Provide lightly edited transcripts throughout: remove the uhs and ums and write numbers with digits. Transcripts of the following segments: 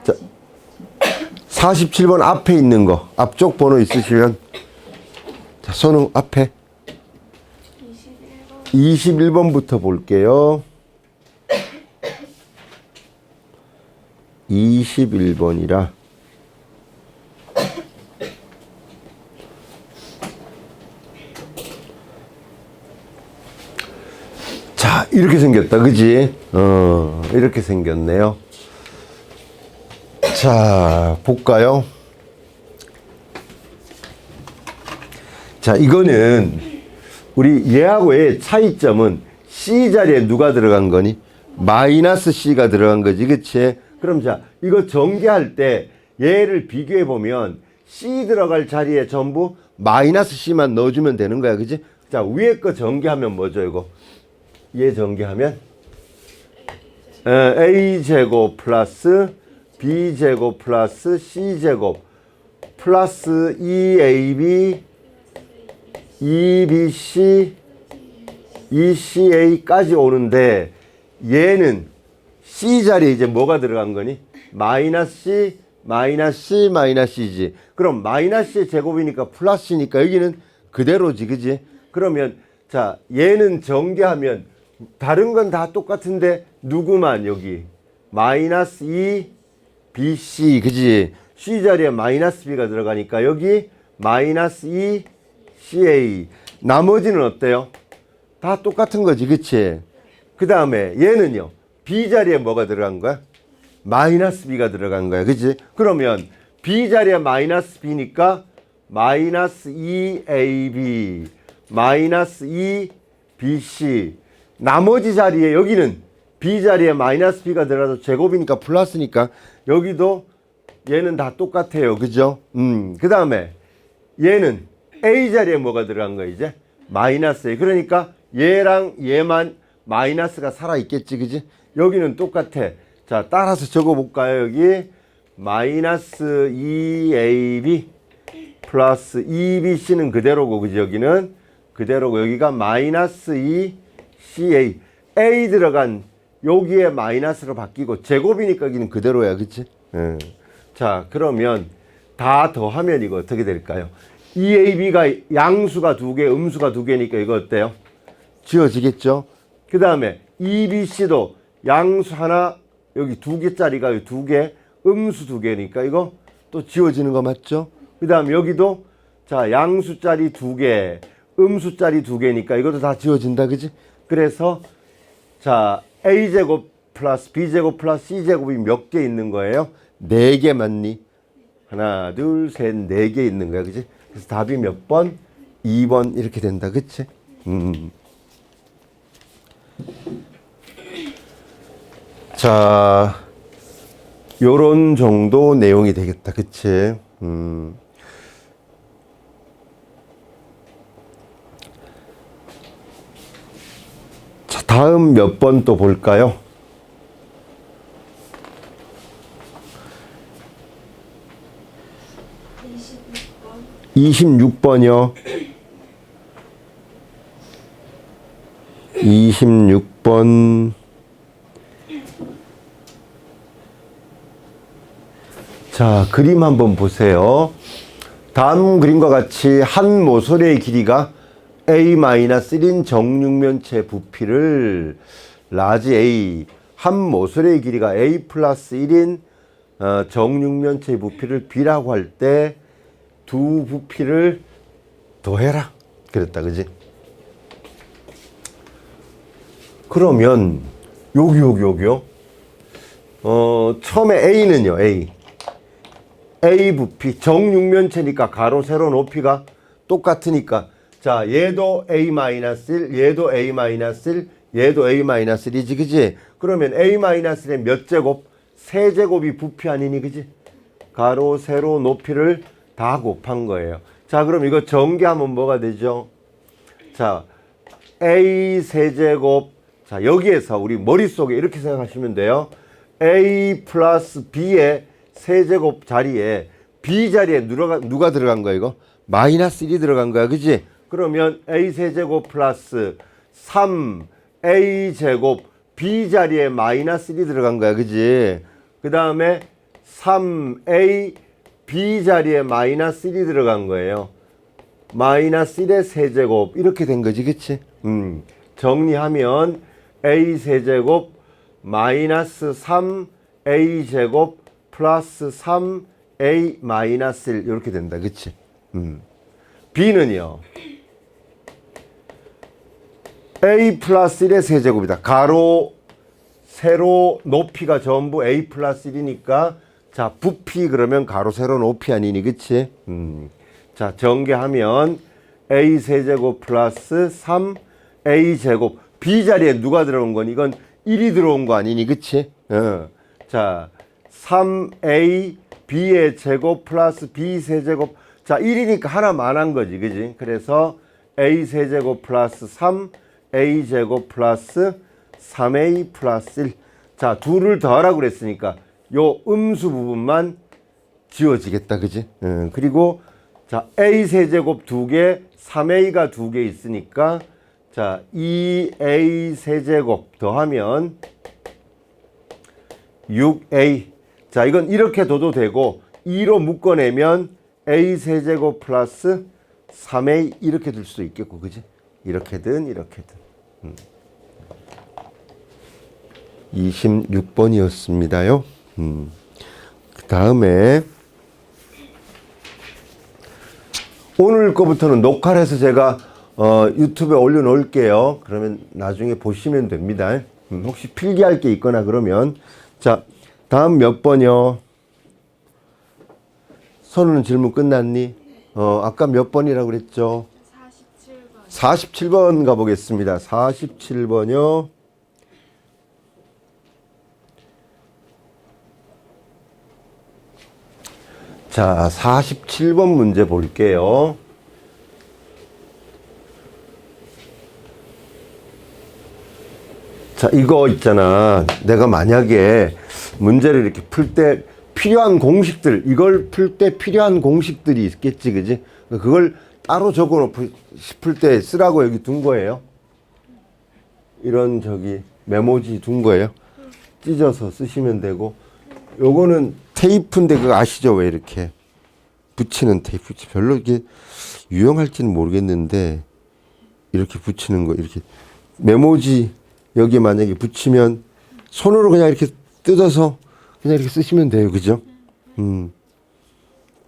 자, 47번 앞에 있는 거, 앞쪽 번호 있으시면, 자, 손우 앞에 21번부터 볼게요. 21번이라 자, 이렇게 생겼다, 그지? 이렇게 생겼네요. 자, 볼까요? 자, 이거는 우리 얘하고의 차이점은 C 자리에 누가 들어간 거니? 마이너스 C가 들어간 거지, 그치? 그럼 자, 이거 전개할 때 얘를 비교해 보면 C 들어갈 자리에 전부 마이너스 C만 넣어주면 되는 거야, 그치? 자, 위에 거 전개하면 뭐죠, 이거? 얘 전개하면 A제곱 플러스 B제곱 플러스 C제곱 플러스 2AB 2BC 2CA까지 오는데 얘는 C 자리에 이제 뭐가 들어간 거니? 마이너스 C, 마이너스 C, 마이너스 C지. 그럼 마이너스의 제곱이니까 플러스니까 여기는 그대로지, 그지? 그러면 자, 얘는 전개하면 다른 건 다 똑같은데 누구만 여기 마이너스 2 BC, 그지? C 자리에 마이너스 B가 들어가니까 여기 마이너스 2 CA. 나머지는 어때요? 다 똑같은 거지, 그치? 그 다음에 얘는요, B 자리에 뭐가 들어간 거야? 마이너스 B가 들어간 거야, 그치? 그러면 B 자리에 마이너스 B니까 마이너스 2AB 마이너스 2BC. 나머지 자리에 여기는 B 자리에 마이너스 B가 들어가서 제곱이니까 플러스니까 여기도 얘는 다 똑같아요, 그죠? 그 다음에 얘는 A 자리에 뭐가 들어간 거야, 이제? 마이너스 A. 그러니까 얘랑 얘만 마이너스가 살아있겠지, 그지? 여기는 똑같아. 자, 따라서 적어볼까요, 여기? 마이너스 2AB 플러스 2BC는 그대로고, 그지? 여기는 그대로고, 여기가 마이너스 2CA. A 들어간 여기에 마이너스로 바뀌고, 제곱이니까 여기는 그대로야, 그치? 자, 그러면 다 더하면 이거 어떻게 될까요? 2AB가 양수가 2개, 음수가 2개니까 이거 어때요? 지워지겠죠? 그 다음에 2BC도 양수 하나, 여기 2개짜리가 2개, 음수 2개니까 이거 또 지워지는 거 맞죠? 그 다음에 여기도 자, 양수짜리 2개, 음수짜리 2개니까 이것도 다 지워진다, 그지? 그래서 자, A제곱 플러스 B제곱 플러스 C제곱이 몇 개 있는 거예요? 4개 맞니? 하나, 둘, 셋, 4개 있는 거야, 그지? 그래서 답이 몇 번? 2번 이렇게 된다, 그치? 자, 요런 정도 내용이 되겠다, 그치? 자, 다음 몇 번 또 볼까요? 26번이요. 26번. 자, 그림 한번 보세요. 다음 그림과 같이 한 모서리의 길이가 A-1인 정육면체 부피를 라지 A, 한 모서리의 길이가 A 플러스 1인 정육면체 부피를 B라고 할 때 두 부피를 더해라 그랬다, 그지? 그러면 여기요. 처음에 A는요, A 부피 정육면체니까 가로 세로 높이가 똑같으니까 자, 얘도 A-1, 얘도 A-1, 얘도 A-1이지, 그지? 그러면 A-1의 몇 제곱? 세제곱이 부피 아니니, 그지? 가로 세로 높이를 다 곱한 거예요. 자, 그럼 이거 전개하면 뭐가 되죠? 자, A 세제곱. 자, 여기에서 우리 머릿속에 이렇게 생각하시면 돼요. A 플러스 B의 세제곱 자리에 B 자리에 누가 들어간 거야, 이거? 마이너스 1이 들어간 거야, 그지? 그러면 A 세제곱 플러스 3A 제곱 B 자리에 마이너스 1이 들어간 거야, 그지? 그 다음에 3a b 자리에 마이너스 1이 들어간 거예요. 마이너스 1의 세제곱 이렇게 된 거지, 그치? 정리하면 a 세제곱 마이너스 3a 제곱 플러스 3a 마이너스 1 이렇게 된다, 그치? b는요 a 플러스 1의 세제곱이다. 가로 세로 높이가 전부 a 플러스 1이니까 자 부피 그러면 가로 세로 높이 아니니, 그치? 자 전개하면 a 세제곱 플러스 3a 제곱 b 자리에 누가 들어온 거니? 이건 1이 들어온 거 아니니, 그치? 자 3a b의 제곱 플러스 b 세제곱 자 1이니까 하나만 한 거지, 그지? 그래서 a 세제곱 플러스 3a 제곱 플러스 3a 플러스 1. 자 둘을 더하라고 그랬으니까 요 음수 부분만 지워지겠다, 그지? 그리고 자 a 세제곱 2개 3a가 2개 있으니까 자 2a 세제곱 더하면 6a. 자 이건 이렇게 둬도 되고 2로 묶어내면 a 세제곱 플러스 3a 이렇게 둘 수도 있겠고, 그지? 이렇게든 이렇게든. 26번이었습니다요. 그 다음에 오늘 거부터는 녹화를 해서 제가 유튜브에 올려놓을게요. 그러면 나중에 보시면 됩니다. 혹시 필기할 게 있거나 그러면. 자 다음 몇 번이요? 선우는 질문 끝났니? 아까 몇 번이라고 그랬죠? 47번. 47번 가보겠습니다. 47번이요. 자, 47번 문제 볼게요. 자, 이거 있잖아. 내가 만약에 문제를 이렇게 풀 때 필요한 공식들, 이걸 풀 때 필요한 공식들이 있겠지, 그지? 그걸 따로 적어 놓고 싶을 때 쓰라고 여기 둔 거예요. 이런 메모지 둔 거예요. 찢어서 쓰시면 되고. 요거는 테이프인데 그거 아시죠? 왜 이렇게 붙이는 테이프. 별로 이게 유용할지는 모르겠는데 이렇게 붙이는 거, 이렇게 메모지 여기 만약에 붙이면 손으로 그냥 이렇게 뜯어서 그냥 이렇게 쓰시면 돼요, 그죠?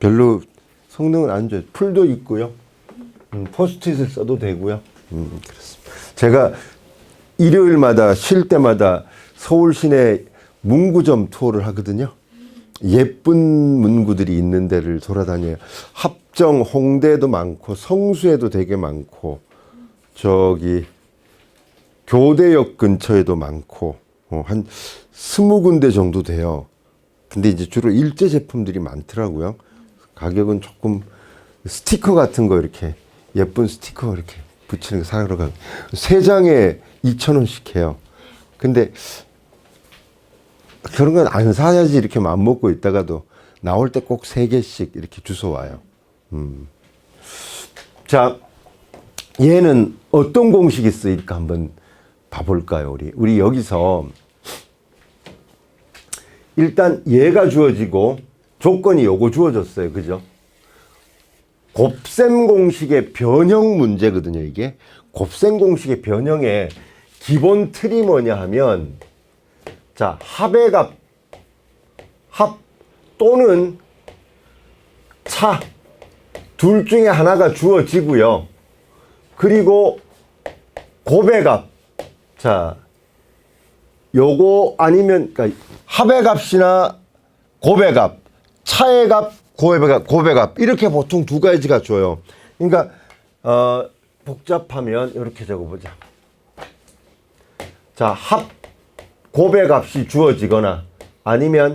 별로 성능은 안 좋아요. 풀도 있고요. 포스트잇을 써도 되고요. 그렇습니다. 제가 일요일마다 쉴 때마다 서울 시내 문구점 투어를 하거든요. 예쁜 문구들이 있는 데를 돌아다녀요. 합정, 홍대도 많고 성수에도 되게 많고 교대역 근처에도 많고 한 20군데 정도 돼요. 근데 이제 주로 일제 제품들이 많더라고요. 가격은 조금 스티커 같은 거 이렇게 예쁜 스티커 이렇게 붙이는 거 사러 가고 3장에 2,000원씩 해요. 근데 그런 건 안 사야지 이렇게 마음 먹고 있다가도 나올 때 꼭 3개씩 이렇게 주워 와요. 자, 얘는 어떤 공식이 쓰일까 한번 봐볼까요? 우리 여기서 일단 얘가 주어지고 조건이 요거 주어졌어요. 그죠? 곱셈 공식의 변형 문제거든요, 이게. 곱셈 공식의 변형의 기본 틀이 뭐냐 하면, 자, 합 또는 차, 둘 중에 하나가 주어지고요. 그리고 곱의 값. 자, 요거 아니면, 그러니까 합의 값이나 곱의 값, 차의 값, 곱의 값. 이렇게 보통 두 가지가 줘요. 그러니까, 복잡하면 이렇게 적어보자. 자, 곱의 값이 주어지거나 아니면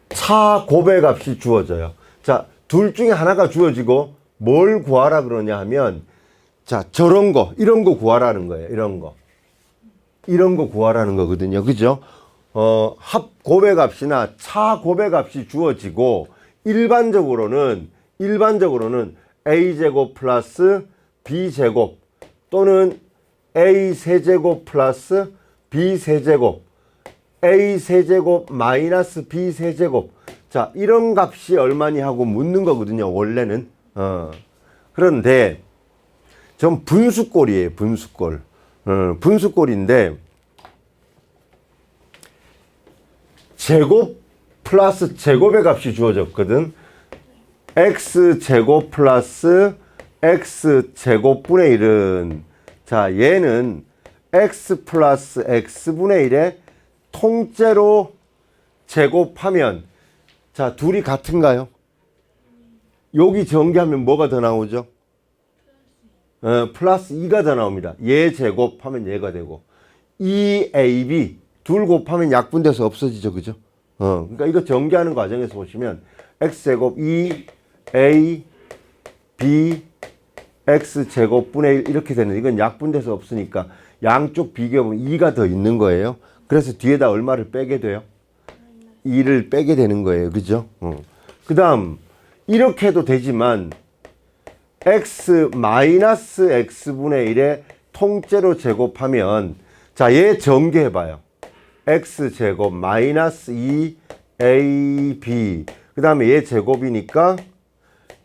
차 곱의 값이 주어져요. 자, 둘 중에 하나가 주어지고 뭘 구하라 그러냐 하면, 자, 이런 거 구하라는 거예요. 이런 거 구하라는 거거든요. 그죠? 합 곱의 값이나 차 곱의 값이 주어지고 일반적으로는 a제곱 플러스 b제곱 또는 a 세제곱 플러스 b 세제곱 a 세제곱 마이너스 b 세제곱. 자, 이런 값이 얼마니 하고 묻는 거거든요, 원래는. 그런데 전 분수꼴이에요, 분수꼴. 분수꼴인데 제곱 플러스 제곱의 값이 주어졌거든. x제곱 플러스 x제곱분의 1은, 자, 얘는 x 플러스 x분의 1에 통째로 제곱하면, 자, 둘이 같은가요? 여기 전개하면 뭐가 더 나오죠? 플러스 2가 더 나옵니다. 얘 제곱하면 얘가 되고, 2ab 둘 곱하면 약분돼서 없어지죠, 그죠? 그러니까 이거 전개하는 과정에서 보시면 x제곱 2a b x제곱분의 1 이렇게 되는, 이건 약분돼서 없으니까 양쪽 비교해보면 2가 더 있는 거예요. 그래서 뒤에다 얼마를 빼게 돼요? 2를 빼게 되는 거예요, 그죠? 그 다음 이렇게 해도 되지만 x 마이너스 x분의 1에 통째로 제곱하면, 자, 얘 전개해봐요. x제곱 마이너스 2ab 그 다음에 얘 제곱이니까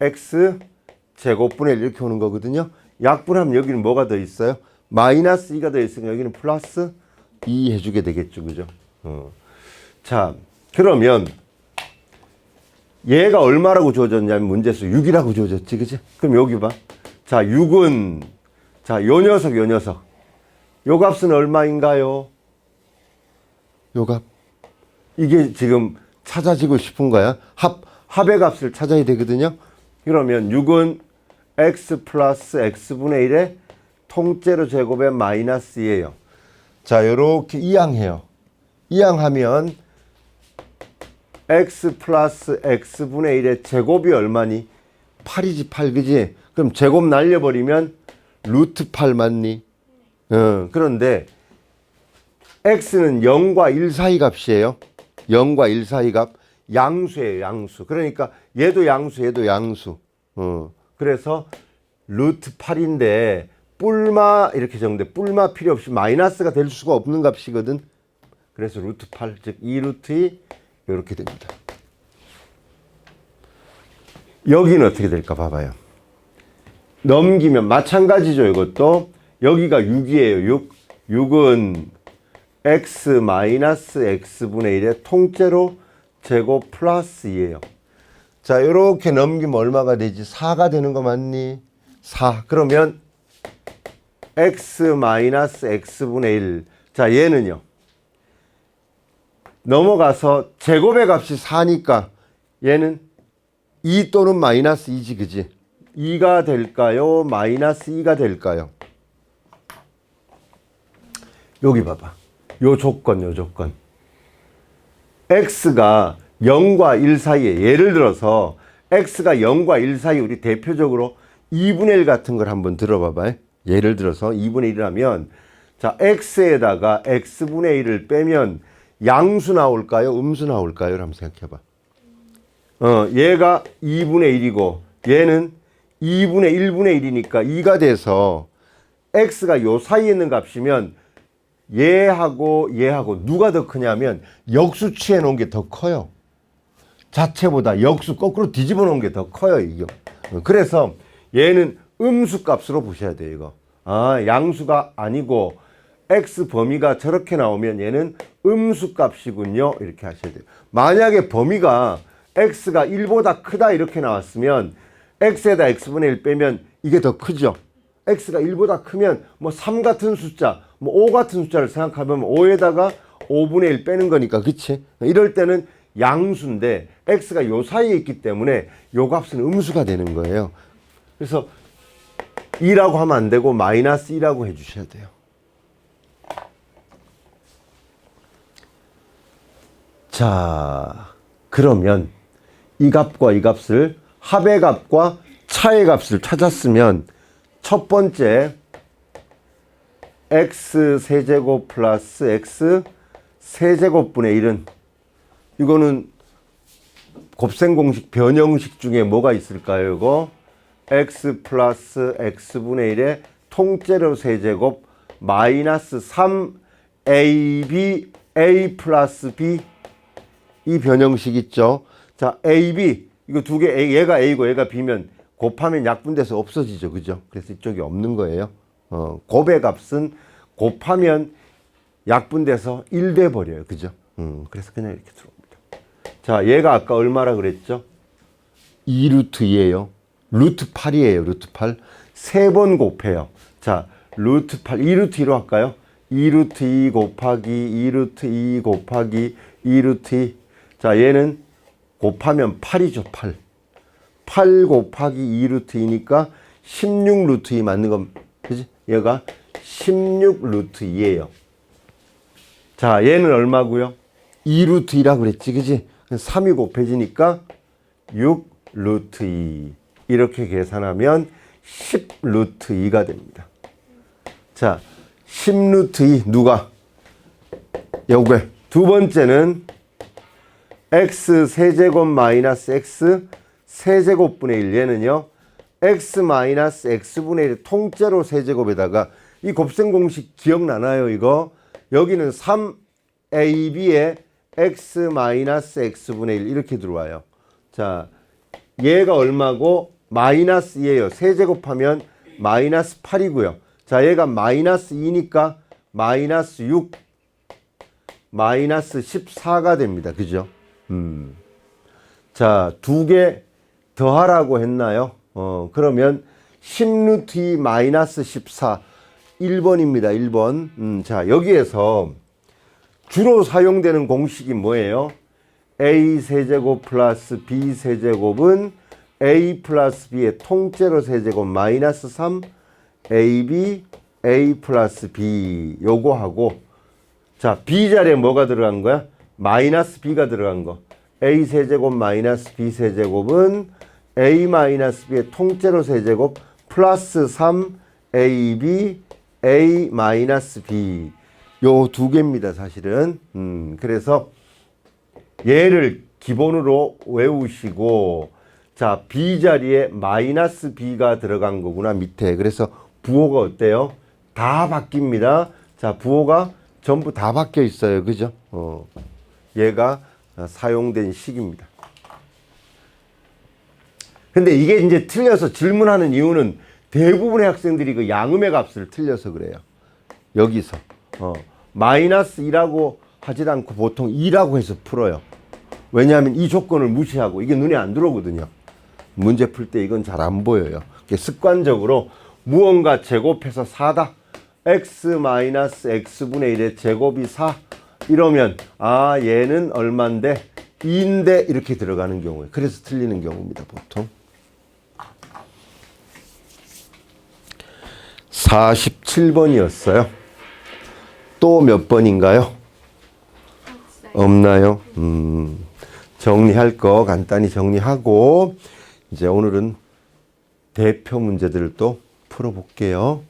x제곱분의 1 이렇게 오는 거거든요. 약분하면 여기는 뭐가 더 있어요? 마이너스 2가 더 있으니까 여기는 플러스 2 해주게 되겠죠, 그죠? 자, 그러면 얘가 얼마라고 주어졌냐면 문제수 6이라고 주어졌지, 그치? 그럼 여기 봐. 자, 6은, 자, 요 녀석, 요 녀석. 요 값은 얼마인가요? 요 값. 이게 지금 찾아지고 싶은 거야. 합의 값을 찾아야 되거든요. 그러면 6은 x 플러스 x분의 1에 통째로 제곱에 마이너스 2예요. 자, 요렇게 이항해요. 이항하면 x 플러스 x분의 1의 제곱이 얼마니? 8이지, 8, 그지? 그럼 제곱 날려버리면 루트 8 맞니? 그런데 x는 0과 1 사이 값이에요. 0과 1 사이 값. 양수예요, 양수. 그러니까 얘도 양수, 얘도 양수. 그래서 루트 8인데 뿔마 이렇게 적는데 뿔마 필요 없이 마이너스가 될 수가 없는 값이거든. 그래서 루트 8, 즉 2루트 2 이렇게 됩니다. 여기는 어떻게 될까 봐봐요. 넘기면 마찬가지죠, 이것도. 여기가 6이에요, 6. 6은 x 마이너스 x분의 1의 통째로 제곱 플러스 2예요. 자, 이렇게 넘기면 얼마가 되지? 4가 되는 거 맞니? 4. 그러면 x 마이너스 x분의 1. 자, 얘는요. 넘어가서 제곱의 값이 4니까 얘는 2 또는 마이너스 2지, 그지? 2가 될까요? 마이너스 2가 될까요? 여기 봐봐. 요 조건, 요 조건. x가 0과 1 사이에, 예를 들어서 x가 0과 1 사이, 우리 대표적으로 2분의 1 같은 걸 한번 들어봐봐요. 예를 들어서 2분의 1이라면, 자, x에다가 x분의 1을 빼면 양수 나올까요? 음수 나올까요? 한번 생각해봐. 얘가 2분의 1이고 얘는 2분의 1분의 1이니까 2가 돼서 x가 요 사이에 있는 값이면 얘하고 얘하고 누가 더 크냐면 역수 취해 놓은 게 더 커요. 자체보다 역수 거꾸로 뒤집어 놓은 게 더 커요, 이게. 그래서 얘는 음수 값으로 보셔야 돼요, 이거. 아, 양수가 아니고 x 범위가 저렇게 나오면 얘는 음수 값이군요. 이렇게 하셔야 돼요. 만약에 범위가 x가 1보다 크다 이렇게 나왔으면 x에다 x분의 1 빼면 이게 더 크죠. x가 1보다 크면 뭐 3 같은 숫자, 뭐 5 같은 숫자를 생각하면 5에다가 5분의 1 빼는 거니까, 그치? 이럴 때는 양수인데 x가 요 사이에 있기 때문에 요 값은 음수가 되는 거예요. 그래서 2라고 하면 안 되고 마이너스 2라고 해주셔야 돼요. 자, 그러면 이 값과 이 값을, 합의 값과 차의 값을 찾았으면 첫 번째 x 세제곱 플러스 x 세제곱분의 1은, 이거는 곱셈공식 변형식 중에 뭐가 있을까요? 이거 x 플러스 x분의 1의 통째로 세제곱 마이너스 3ab A 플러스 B 이 변형식 있죠. 자, AB 이거 두 개 얘가 A고 얘가 B면 곱하면 약분돼서 없어지죠. 그죠? 그래서 이쪽이 없는 거예요. 곱의 값은 곱하면 약분돼서 1 돼 버려요. 그죠? 그래서 그냥 이렇게 들어옵니다. 자, 얘가 아까 얼마라 그랬죠? 2루트 2예요. 루트 8이에요. 루트 8. 세 번 곱해요. 자, 루트 8, 2루트 2로 할까요? 2루트 2 곱하기 2루트 2 곱하기 2루트 2. 자, 얘는 곱하면 8이죠. 8. 8 곱하기 2루트 2니까 16루트 2 맞는 건, 그지? 얘가 16루트 2예요. 자, 얘는 얼마고요? 2루트 2라고 그랬지, 그지? 3이 곱해지니까 6루트 2. 이렇게 계산하면 10루트 2가 됩니다. 자, 10루트 2 누가? 요게 두 번째는 x 세제곱 마이너스 x 세제곱분의 1. 얘는요 x 마이너스 x분의 1 통째로 세제곱에다가 이 곱셈 공식 기억나나요? 이거 여기는 3ab에 x 마이너스 x분의 1 이렇게 들어와요. 자, 얘가 얼마고? 마이너스 2예요. 세제곱하면 마이너스 8이고요. 자, 얘가 마이너스 2니까 마이너스 6, 마이너스 14가 됩니다. 그죠? 자, 두 개 더하라고 했나요? 그러면 10루트 2 마이너스 14, 1번입니다. 1번. 자, 여기에서 주로 사용되는 공식이 뭐예요? a 세제곱 플러스 b 세제곱은 a 플러스 b의 통째로 세제곱 마이너스 3 ab a 플러스 b 요거 하고, 자, b 자리에 뭐가 들어간 거야? 마이너스 b가 들어간 거. a 세제곱 마이너스 b 세제곱은 a 마이너스 b의 통째로 세제곱 플러스 3 ab a 마이너스 b 요 두 개입니다. 사실은. 그래서 얘를 기본으로 외우시고, 자, b 자리에 마이너스 b가 들어간 거구나 밑에. 그래서 부호가 어때요? 다 바뀝니다. 자, 부호가 전부 다 바뀌어 있어요. 그죠? 얘가 사용된 식입니다. 근데 이게 이제 틀려서 질문하는 이유는 대부분의 학생들이 그 양음의 값을 틀려서 그래요. 여기서 마이너스 2라고 하지 않고 보통 2라고 해서 풀어요. 왜냐하면 이 조건을 무시하고 이게 눈에 안 들어오거든요. 문제 풀 때 이건 잘 안 보여요. 습관적으로 무언가 제곱해서 4다. x-x분의 1의 제곱이 4. 이러면 아, 얘는 얼만데? 2인데 이렇게 들어가는 경우에. 그래서 틀리는 경우입니다. 보통. 47번이었어요. 또 몇 번인가요? 없나요? 정리할 거 간단히 정리하고 이제 오늘은 대표 문제들을 또 풀어볼게요.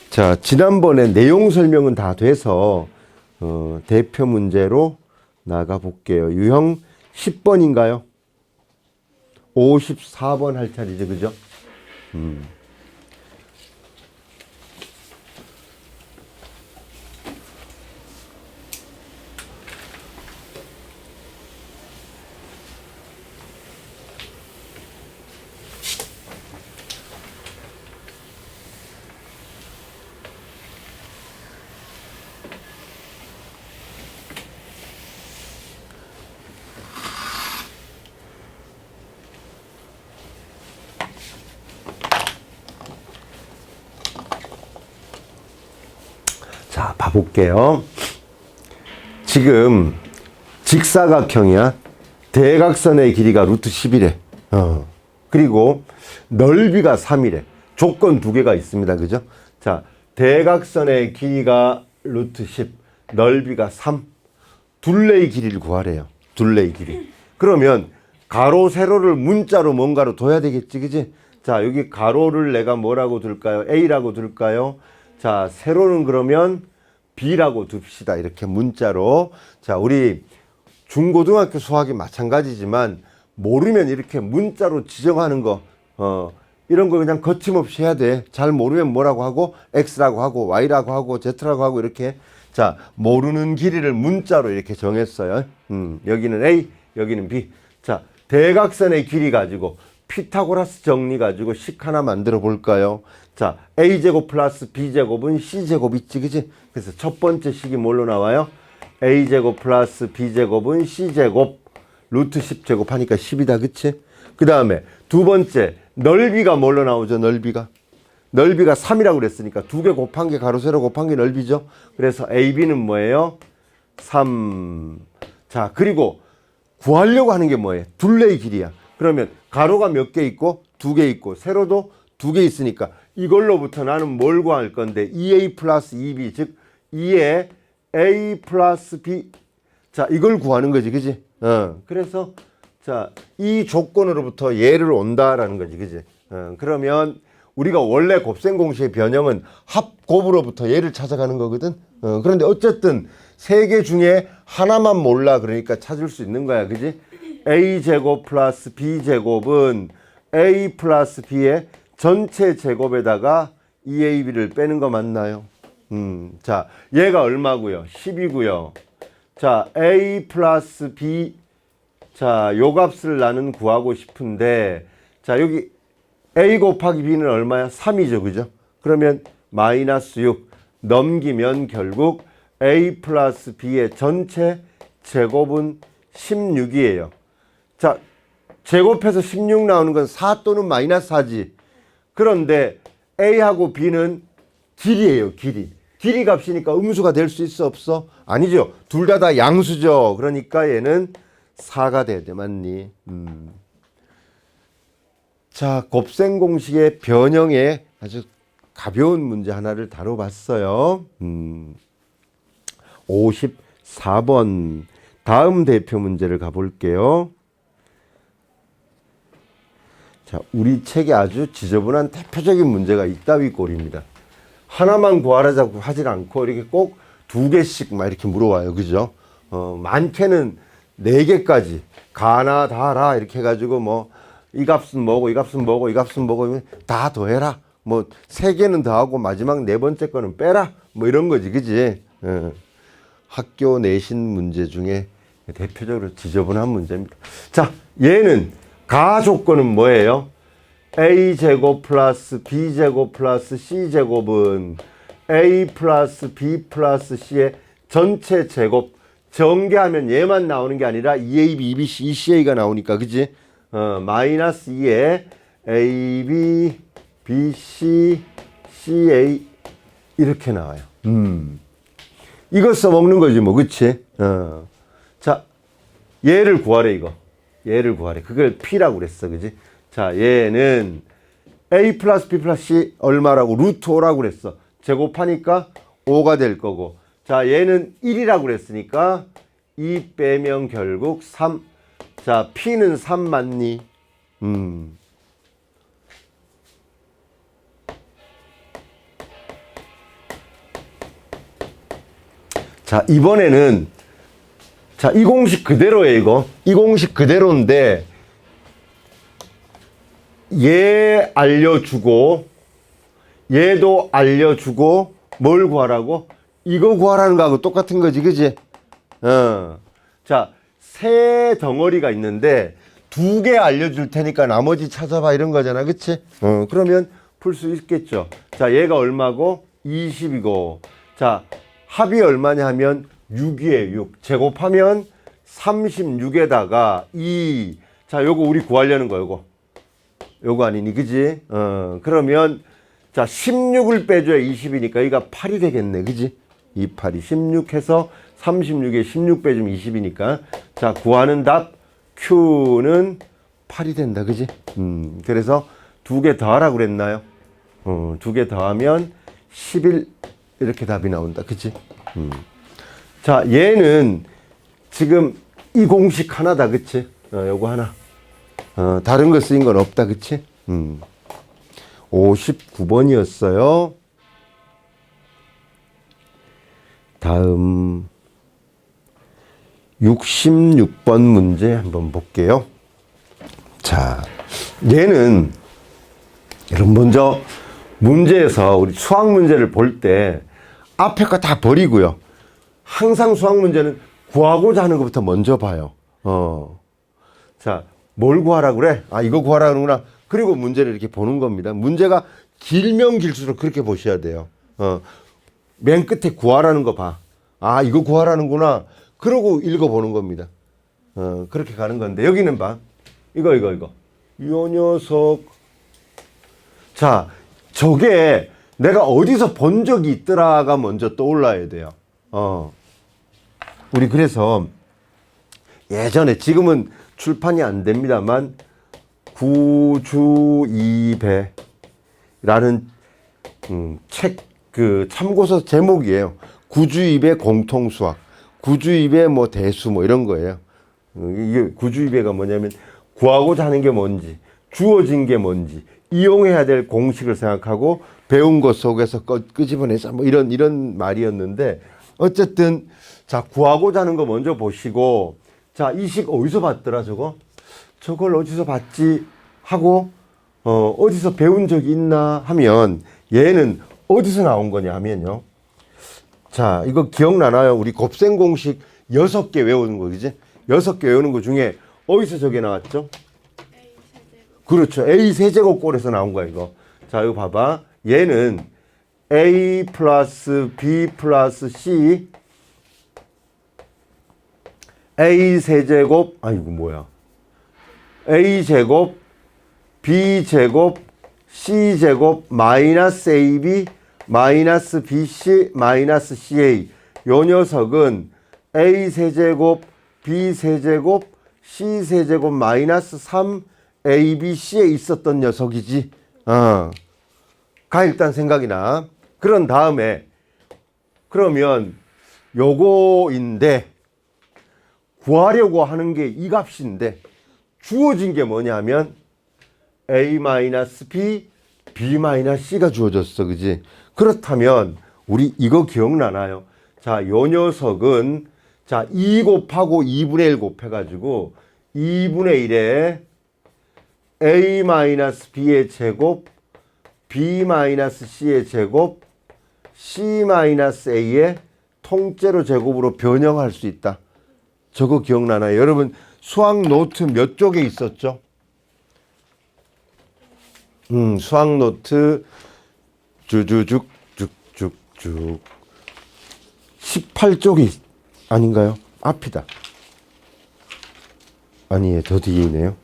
자, 지난번에 내용 설명은 다 돼서 대표 문제로 나가볼게요. 유형 10번인가요? 54번 할 차례죠. 그죠? 자, 봐볼게요. 지금 직사각형이야. 대각선의 길이가 루트 10이래. 그리고 넓이가 3이래. 조건 두 개가 있습니다. 그죠? 자, 대각선의 길이가 루트 10, 넓이가 3. 둘레의 길이를 구하래요. 둘레의 길이. 그러면 가로, 세로를 문자로 뭔가로 둬야 되겠지. 그지? 자, 여기 가로를 내가 뭐라고 둘까요? A라고 둘까요? 자, 세로는 그러면 B라고 둡시다. 이렇게 문자로. 자, 우리 중고등학교 수학이 마찬가지지만 모르면 이렇게 문자로 지정하는 거, 이런 거 그냥 거침없이 해야 돼. 잘 모르면 뭐라고 하고 X라고 하고 Y라고 하고 Z라고 하고 이렇게 자, 모르는 길이를 문자로 이렇게 정했어요. 여기는 A, 여기는 B. 자, 대각선의 길이 가지고 피타고라스 정리 가지고 식 하나 만들어 볼까요? 자, A제곱 플러스 B제곱은 C제곱 있지, 그지? 그래서 첫 번째 식이 뭘로 나와요? A제곱 플러스 B제곱은 C제곱 루트 10제곱 하니까 10이다, 그치? 그 다음에 두 번째, 넓이가 뭘로 나오죠, 넓이가? 넓이가 3이라고 그랬으니까 두 개 곱한 게 가로 세로 곱한 게 넓이죠. 그래서 AB는 뭐예요? 3. 자, 그리고 구하려고 하는 게 뭐예요? 둘레의 길이야. 그러면 가로가 몇 개 있고 두 개 있고 세로도 두 개 있으니까 이걸로부터 나는 뭘 구할 건데 2A 플러스 2B 즉 2에 A 플러스 B 자 이걸 구하는 거지, 그지? 그래서 자 이 조건으로부터 얘를 온다라는 거지, 그지? 그러면 우리가 원래 곱셈 공식의 변형은 합곱으로부터 얘를 찾아가는 거거든. 그런데 어쨌든 세 개 중에 하나만 몰라, 그러니까 찾을 수 있는 거야, 그지? A제곱 플러스 B제곱은 A 플러스 B의 전체 제곱에다가 2AB를 빼는 거 맞나요? 자, 얘가 얼마고요? 10이고요. 자, A 플러스 B 자, 요 값을 나는 구하고 싶은데 자, 여기 A 곱하기 B는 얼마야? 3이죠, 그죠? 그러면 마이너스 6 넘기면 결국 A 플러스 B의 전체 제곱은 16이에요. 자, 제곱해서 16 나오는 건 4 또는 마이너스 4지. 그런데 A하고 B는 길이에요, 길이. 길이 값이니까 음수가 될 수 있어, 없어? 아니죠. 둘 다 양수죠. 그러니까 얘는 4가 돼야 돼, 맞니? 자, 곱셈 공식의 변형에 아주 가벼운 문제 하나를 다뤄봤어요. 54번 다음 대표 문제를 가볼게요. 자, 우리 책에 아주 지저분한 대표적인 문제가 이따위 꼴입니다. 하나만 구하라고 하질 않고 이렇게 꼭 두 개씩 막 이렇게 물어와요, 그죠? 많게는 4개까지 가나 다라 이렇게 해가지고 뭐 이 값은 뭐고 이 값은 뭐고 이 값은 뭐고 다 더해라. 뭐 3개는 더하고 마지막 4번째 거는 빼라. 뭐 이런 거지, 그지? 학교 내신 문제 중에 대표적으로 지저분한 문제입니다. 자, 얘는 가 조건은 뭐예요? A제곱 플러스 B제곱 플러스 C제곱은 A 플러스 B 플러스 C의 전체 제곱 전개하면 얘만 나오는 게 아니라 2AB, 2BC, 2CA가 나오니까, 그지? 마이너스 2에 AB, BC, CA 이렇게 나와요. 이거 써먹는 거지 뭐, 그치? 자, 얘를 구하래, 이거. 얘를 구하래. 그걸 P라고 그랬어, 그지? 자, 얘는 A 플러스 B 플러스 C 얼마라고? 루트 5라고 그랬어. 제곱하니까 5가 될 거고. 자, 얘는 1이라고 그랬으니까 2 빼면 결국 3. 자, P는 3 맞니? 자, 이번에는 자, 이 공식 그대로예요, 이거. 이 공식 그대로인데 얘 알려주고 얘도 알려주고 뭘 구하라고? 이거 구하라는 거하고 똑같은 거지, 그지? 자, 세 덩어리가 있는데 2개 알려줄 테니까 나머지 찾아봐 이런 거잖아, 그치? 그러면 풀 수 있겠죠. 자, 얘가 얼마고? 20이고 자, 합이 얼마냐 하면 6이에요, 6. 제곱하면 36에다가 2. 자, 요거 우리 구하려는 거, 요거 아니니, 그지? 그러면 자, 16을 빼줘야 20이니까 여기가 8이 되겠네, 그지? 2, 8이 16 해서 36에 16 빼주면 20이니까 자, 구하는 답 Q는 8이 된다, 그지? 그래서 2개 더하라고 그랬나요? 2개 더하면 11 이렇게 답이 나온다, 그치? 자, 얘는 지금 이 공식 하나다, 그치? 요거 하나. 다른 거 쓰인 건 없다, 그치? 59번이었어요. 다음 66번 문제 한번 볼게요. 자, 얘는 여러분 먼저 문제에서 우리 수학 문제를 볼 때 앞에 거 다 버리고요. 항상 수학 문제는 구하고자 하는 것부터 먼저 봐요. 자, 뭘 구하라고 그래? 아, 이거 구하라 그러구나. 그리고 문제를 이렇게 보는 겁니다. 문제가 길면 길수록 그렇게 보셔야 돼요. 맨 끝에 구하라는 거 봐. 아, 이거 구하라는구나. 그러고 읽어보는 겁니다. 그렇게 가는 건데, 여기는 봐. 이거. 요 녀석. 자, 저게 내가 어디서 본 적이 있더라가 먼저 떠올라야 돼요. 우리 그래서 예전에, 지금은 출판이 안 됩니다만, 구주이배라는 책, 그 참고서 제목이에요. 구주이배 공통수학, 구주이배 뭐 대수 뭐 이런 거예요. 이게 구주이배가 뭐냐면 구하고자 하는 게 뭔지, 주어진 게 뭔지, 이용해야 될 공식을 생각하고 배운 것 속에서 끄집어내자 뭐 이런 말이었는데, 어쨌든 자, 구하고자 하는 거 먼저 보시고, 자, 이 식 어디서 봤더라 저걸 어디서 봤지 하고 어디서 배운 적이 있나 하면, 얘는 어디서 나온 거냐 하면요. 자, 이거 기억나나요? 우리 곱셈 공식 6개 외우는 거, 그지? 6개 외우는 거 중에 어디서 저게 나왔죠? 그렇죠. A 세제곱꼴에서 나온 거야, 이거. 자, 이거 봐봐. 얘는 A 플러스 B 플러스 C A 세제곱, 아이고, 뭐야. A 제곱, B 제곱, C 제곱, 마이너스 AB, 마이너스 BC, 마이너스 CA. 요 녀석은 A 세제곱, B 세제곱, C 세제곱, 마이너스 3 ABC에 있었던 녀석이지. 가 일단 생각이 나. 그런 다음에, 그러면 요거인데, 구하려고 하는 게 이 값인데, 주어진 게 뭐냐면 A-B, B-C가 주어졌어. 그지? 그렇다면 우리 이거 기억나나요? 자, 요 녀석은 자, 2 곱하고 2분의 1 곱해가지고 2분의 1에 A-B의 제곱, B-C의 제곱, C-A의 통째로 제곱으로 변형할 수 있다. 저거 기억나나요? 여러분 수학 노트 몇 쪽에 있었죠? 수학 노트 쭉쭉쭉 18쪽이 아닌가요? 앞이다. 아니에요. 더 뒤에 있네요.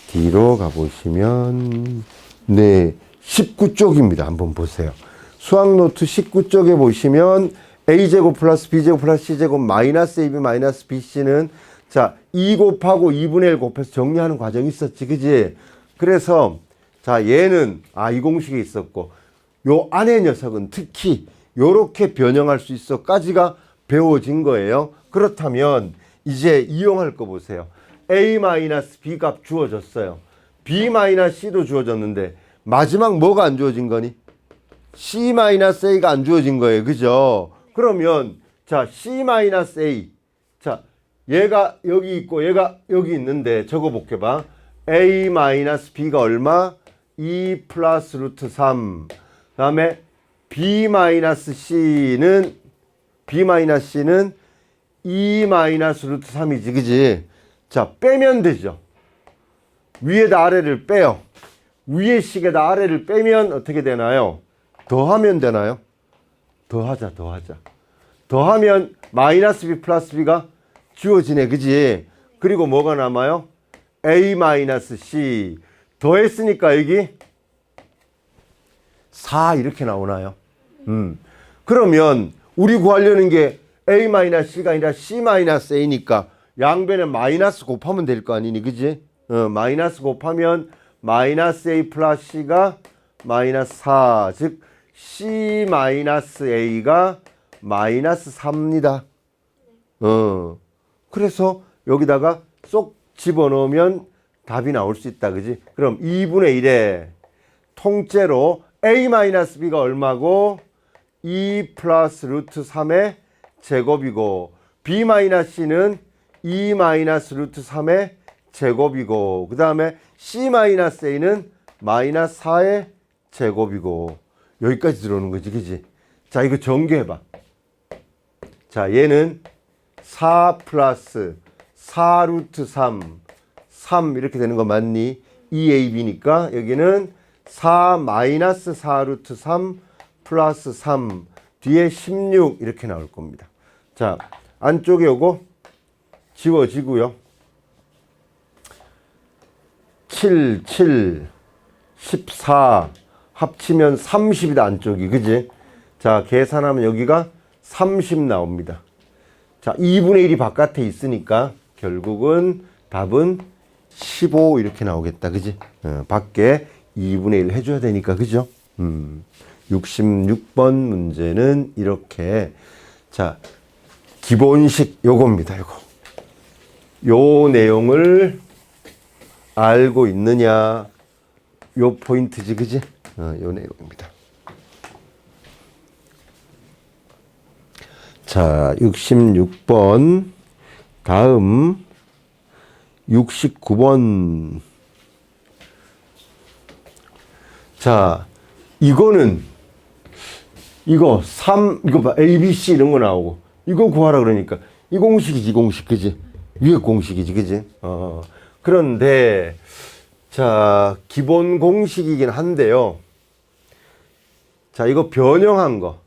뒤로 가보시면 네, 19쪽입니다. 한번 보세요. 수학 노트 19쪽에 보시면 A제곱 플러스 B제곱 플러스 C제곱 마이너스 AB 마이너스 BC는 자, 2 곱하고 2분의 1 곱해서 정리하는 과정이 있었지. 그지? 그래서 자, 얘는 이 공식이 있었고, 요 안에 녀석은 특히 요렇게 변형할 수 있어까지가 배워진 거예요. 그렇다면 이제 이용할 거 보세요. A-B 값 주어졌어요. B-C도 주어졌는데 마지막 뭐가 안 주어진 거니? C-A가 안 주어진 거예요. 그죠? 그러면 자, C-A. 자, 얘가 여기 있고 얘가 여기 있는데 적어 볼게 봐. A-B가 얼마? 2 플러스 루트 3. 그다음에 B-C는 2 마이너스 루트 3이지. 그지? 자, 빼면 되죠. 위에다 아래를 빼요. 위에 식에다 아래를 빼면 어떻게 되나요? 더하면 되나요? 더하자. 더하면 마이너스 B 플러스 B가 지워지네. 그지? 그리고 뭐가 남아요? A 마이너스 C. 더했으니까 여기 4 이렇게 나오나요? 그러면 우리 구하려는 게 A 마이너스 C가 아니라 C 마이너스 A니까 양변에 마이너스 곱하면 될 거 아니니. 그지? 마이너스 곱하면 마이너스 A 플러스 C가 마이너스 4. 즉 C 마이너스 A가 마이너스 4입니다. 그래서 여기다가 쏙 집어넣으면 답이 나올 수 있다. 그지? 그럼 2분의 1에 통째로 A-B가 얼마고 2 플러스 루트 3의 제곱이고 B-C는 2 마이너스 루트 3의 제곱이고 그 다음에 C-A는 마이너스 4의 제곱이고 여기까지 들어오는 거지. 그지? 자, 이거 전개해봐. 자, 얘는 4 플러스 4 루트 3 이렇게 되는 거 맞니? 2ab니까 여기는 4 마이너스 4 루트 3 플러스 3 뒤에 16 이렇게 나올 겁니다. 자, 안쪽에 요거 지워지고요. 7, 14 합치면 30이다 안쪽이 그지? 자, 계산하면 여기가 30 나옵니다. 자, 2분의 1이 바깥에 있으니까 결국은 답은 15 이렇게 나오겠다 그지? 밖에 2분의 1 해줘야 되니까 그죠? 66번 문제는 이렇게. 자, 기본식 요겁니다. 요 내용을 알고 있느냐 요 포인트지 그지? 요 내용입니다. 자, 66번 다음 69번. 자, 이거는 이거 봐 ABC 이런 거 나오고 이거 구하라 그러니까 이 공식이지 공식 그지? 위에 공식이지 그지? 그런데 자, 기본 공식이긴 한데요. 자, 이거 변형한 거.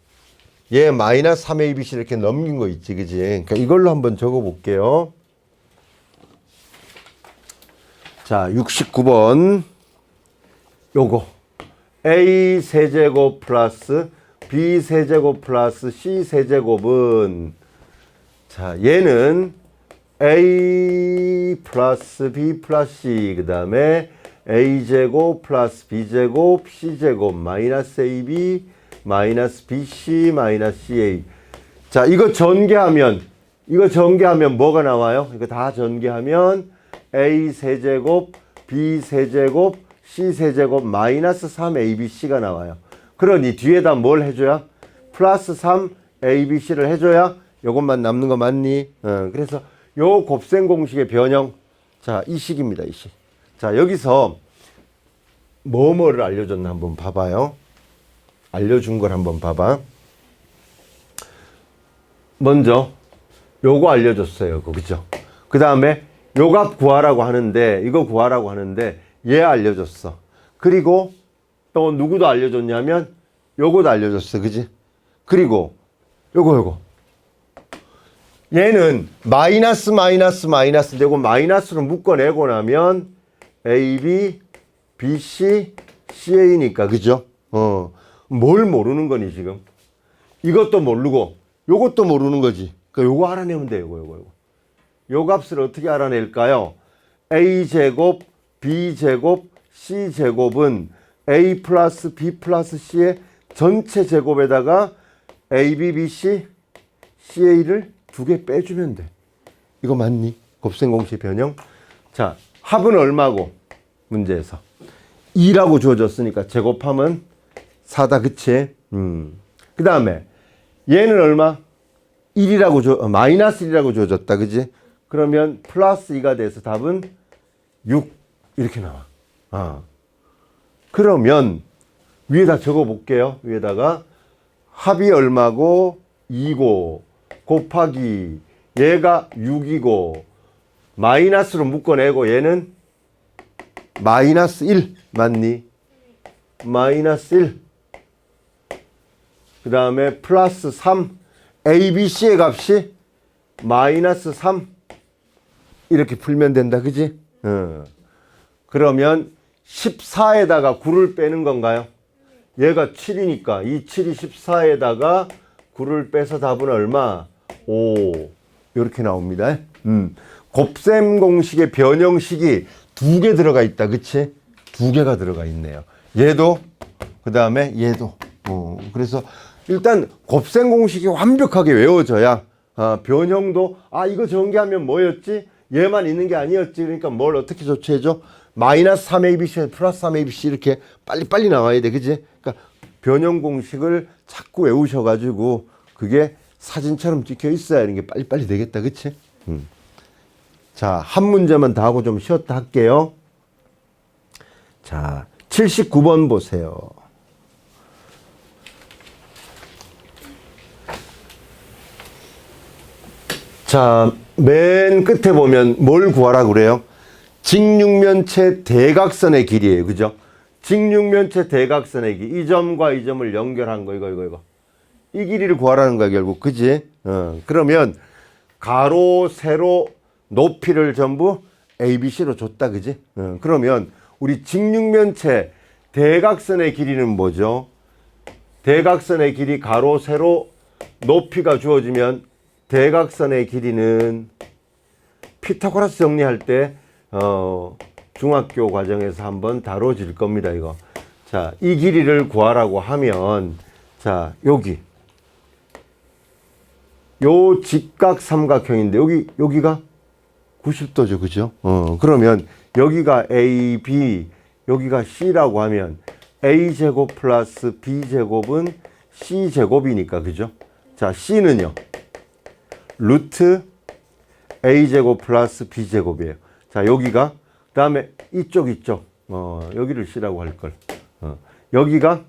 얘 마이너스 3abc 이렇게 넘긴 거 있지 그지? 그러니까 이걸로 한번 적어 볼게요. 자, 69번 요거 a 세제곱 플러스 b 세제곱 플러스 c 세제곱은 자, 얘는 a 플러스 b 플러스 c 그 다음에 a제곱 플러스 b제곱 c제곱 마이너스 ab 마이너스 bc 마이너스 ca. 자, 이거 전개하면 뭐가 나와요? 이거 다 전개하면 a 세제곱 b 세제곱 c 세제곱 마이너스 3abc가 나와요. 그러니 뒤에다 뭘 해줘야? 플러스 3abc를 해줘야 요것만 남는 거 맞니? 그래서 요 곱셈 공식의 변형. 자, 이 식입니다. 이 식. 자, 여기서 뭐를 알려줬나 한번 봐봐요. 알려준 걸 한번 봐봐. 먼저 요거 알려줬어요. 그죠? 그 다음에 요 값 구하라고 하는데 이거 구하라고 하는데 얘 알려줬어. 그리고 또 누구도 알려줬냐면 요거도 알려줬어. 그지? 그리고 요거 얘는 마이너스 되고 마이너스로 묶어내고 나면 AB, BC, CA니까 그죠? 뭘 모르는 거니 지금? 이것도 모르고 요것도 모르는 거지. 그러니까 요거 알아내면 돼. 요거. 요 값을 어떻게 알아낼까요? A제곱, B제곱, C제곱은 A 플러스 B 플러스 C의 전체 제곱에다가 A, B, B, C, CA를 2개 빼주면 돼. 이거 맞니? 곱셈 공식 변형. 자, 합은 얼마고? 문제에서 2라고 주어졌으니까 제곱하면 4다 그치? 그 다음에 얘는 얼마? 1이라고 마이너스 1이라고 주어졌다 그지? 그러면 플러스 2가 돼서 답은 6 이렇게 나와. 그러면 위에다 적어 볼게요. 위에다가 합이 얼마고 2고 곱하기 얘가 6이고 마이너스로 묶어내고 얘는 마이너스 1 맞니? 마이너스 1. 그 다음에 플러스 3 ABC의 값이 마이너스 3 이렇게 풀면 된다 그지? 그러면 14에다가 9를 빼는 건가요? 얘가 7이니까 이 7이 14에다가 9를 빼서 답은 얼마? 5 이렇게 나옵니다. 곱셈 공식의 변형식이 2개 들어가 있다 그치? 2개가 들어가 있네요. 얘도 그 다음에 얘도. 그래서 일단 곱셈 공식이 완벽하게 외워져야 변형도 이거 전개하면 뭐였지? 얘만 있는 게 아니었지. 그러니까 뭘 어떻게 조치해줘? 마이너스 3abc 플러스 3abc 이렇게 빨리빨리 나와야 돼 그지? 그러니까 변형 공식을 자꾸 외우셔가지고 그게 사진처럼 찍혀 있어야 이런 게 빨리빨리 되겠다 그치? 자, 한 문제만 더 하고 좀 쉬었다 할게요. 자, 79번 보세요. 자, 맨 끝에 보면 뭘 구하라 그래요? 직육면체 대각선의 길이에요. 그죠? 직육면체 대각선의 길이. 이 점과 이 점을 연결한 거, 이거. 이 길이를 구하라는 거야, 결국. 그지? 그러면 가로, 세로, 높이를 전부 ABC로 줬다. 그지? 그러면 우리 직육면체 대각선의 길이는 뭐죠? 대각선의 길이 가로, 세로, 높이가 주어지면 대각선의 길이는 피타고라스 정리할 때 중학교 과정에서 한번 다뤄질 겁니다, 이거. 자, 이 길이를 구하라고 하면, 자, 여기. 요 직각 삼각형인데, 여기가 90도죠, 그죠? 그러면 여기가 A, B, 여기가 C라고 하면 A제곱 플러스 B제곱은 C제곱이니까, 그죠? 자, C는요, 루트 A제곱 플러스 B제곱이에요. 자, 여기가, 그 다음에 이쪽, 여기를 C라고 할걸. 여기가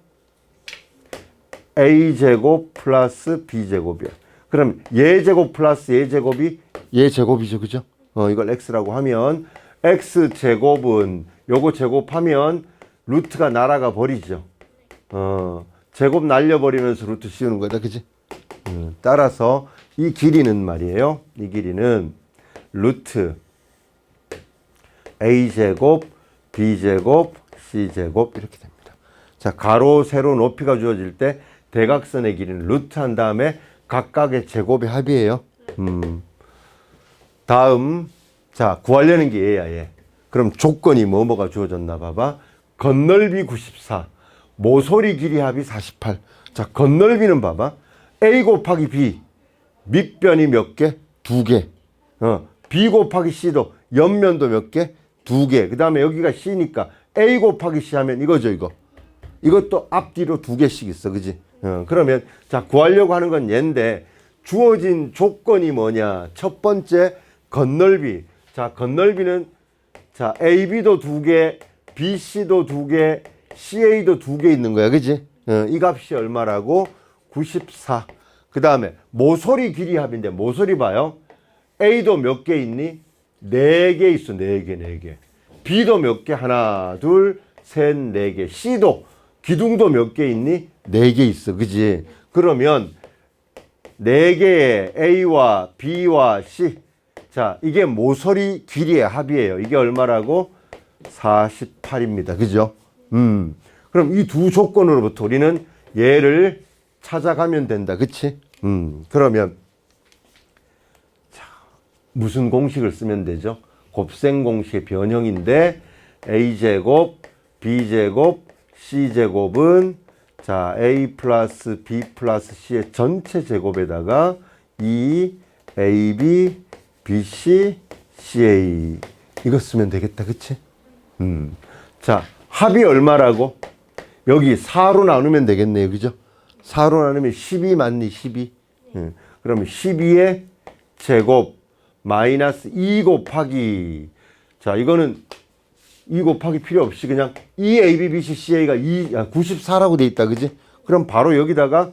A제곱 플러스 B제곱이야. 그럼 얘제곱 플러스 얘제곱이 얘제곱이죠, 그죠? 이걸 X라고 하면, X제곱은 요거 제곱하면 루트가 날아가 버리죠. 제곱 날려버리면서 루트 씌우는 거다, 그지? 따라서 이 길이는 말이에요. 이 길이는 루트 A제곱, B제곱, C제곱 이렇게 됩니다. 자, 가로, 세로, 높이가 주어질 때 대각선의 길이는 루트 한 다음에 각각의 제곱의 합이에요. 다음, 자, 구하려는 게 얘야, 얘. 그럼 조건이 뭐가 주어졌나 봐봐. 건널비 94, 모서리 길이 합이 48. 자, 건널비는 봐봐. A 곱하기 B, 밑변이 몇 개? 2개. B 곱하기 C도 옆면도 몇 개? 2개. 그 다음에 여기가 C니까 A 곱하기 C 하면 이거죠, 이거. 이것도 앞뒤로 2개씩 있어, 그지? 그러면, 자, 구하려고 하는 건 얘인데, 주어진 조건이 뭐냐? 첫 번째, 건널비. 자, 건널비는, 자, AB도 2개, BC도 2개, CA도 2개 있는 거야, 그지? 이 값이 얼마라고? 94. 그 다음에 모서리 길이 합인데 모서리 봐요. A도 몇 개 있니? 4개 있어. 4개. B도 몇 개? 하나, 둘, 셋, 4개. C도 기둥도 몇 개 있니? 4개 있어. 그지? 그러면 4개의 A와 B와 C. 자, 이게 모서리 길이의 합이에요. 이게 얼마라고? 48입니다. 그죠? 그럼 이 두 조건으로부터 우리는 얘를 찾아가면 된다. 그치? 그러면, 자, 무슨 공식을 쓰면 되죠? 곱셈 공식의 변형인데, A제곱, B제곱, C제곱은, 자, A 플러스 B 플러스 C의 전체 제곱에다가 2AB, BC, CA. 이거 쓰면 되겠다. 그치? 자, 합이 얼마라고? 여기 4로 나누면 되겠네요. 그죠? 4로 나누면 12 맞니? 12. 그러면 12의 제곱 마이너스 2 곱하기. 자, 이거는 2 곱하기 필요 없이 그냥 2AB, BC, CA가 94라고 돼 있다. 그지? 그럼 바로 여기다가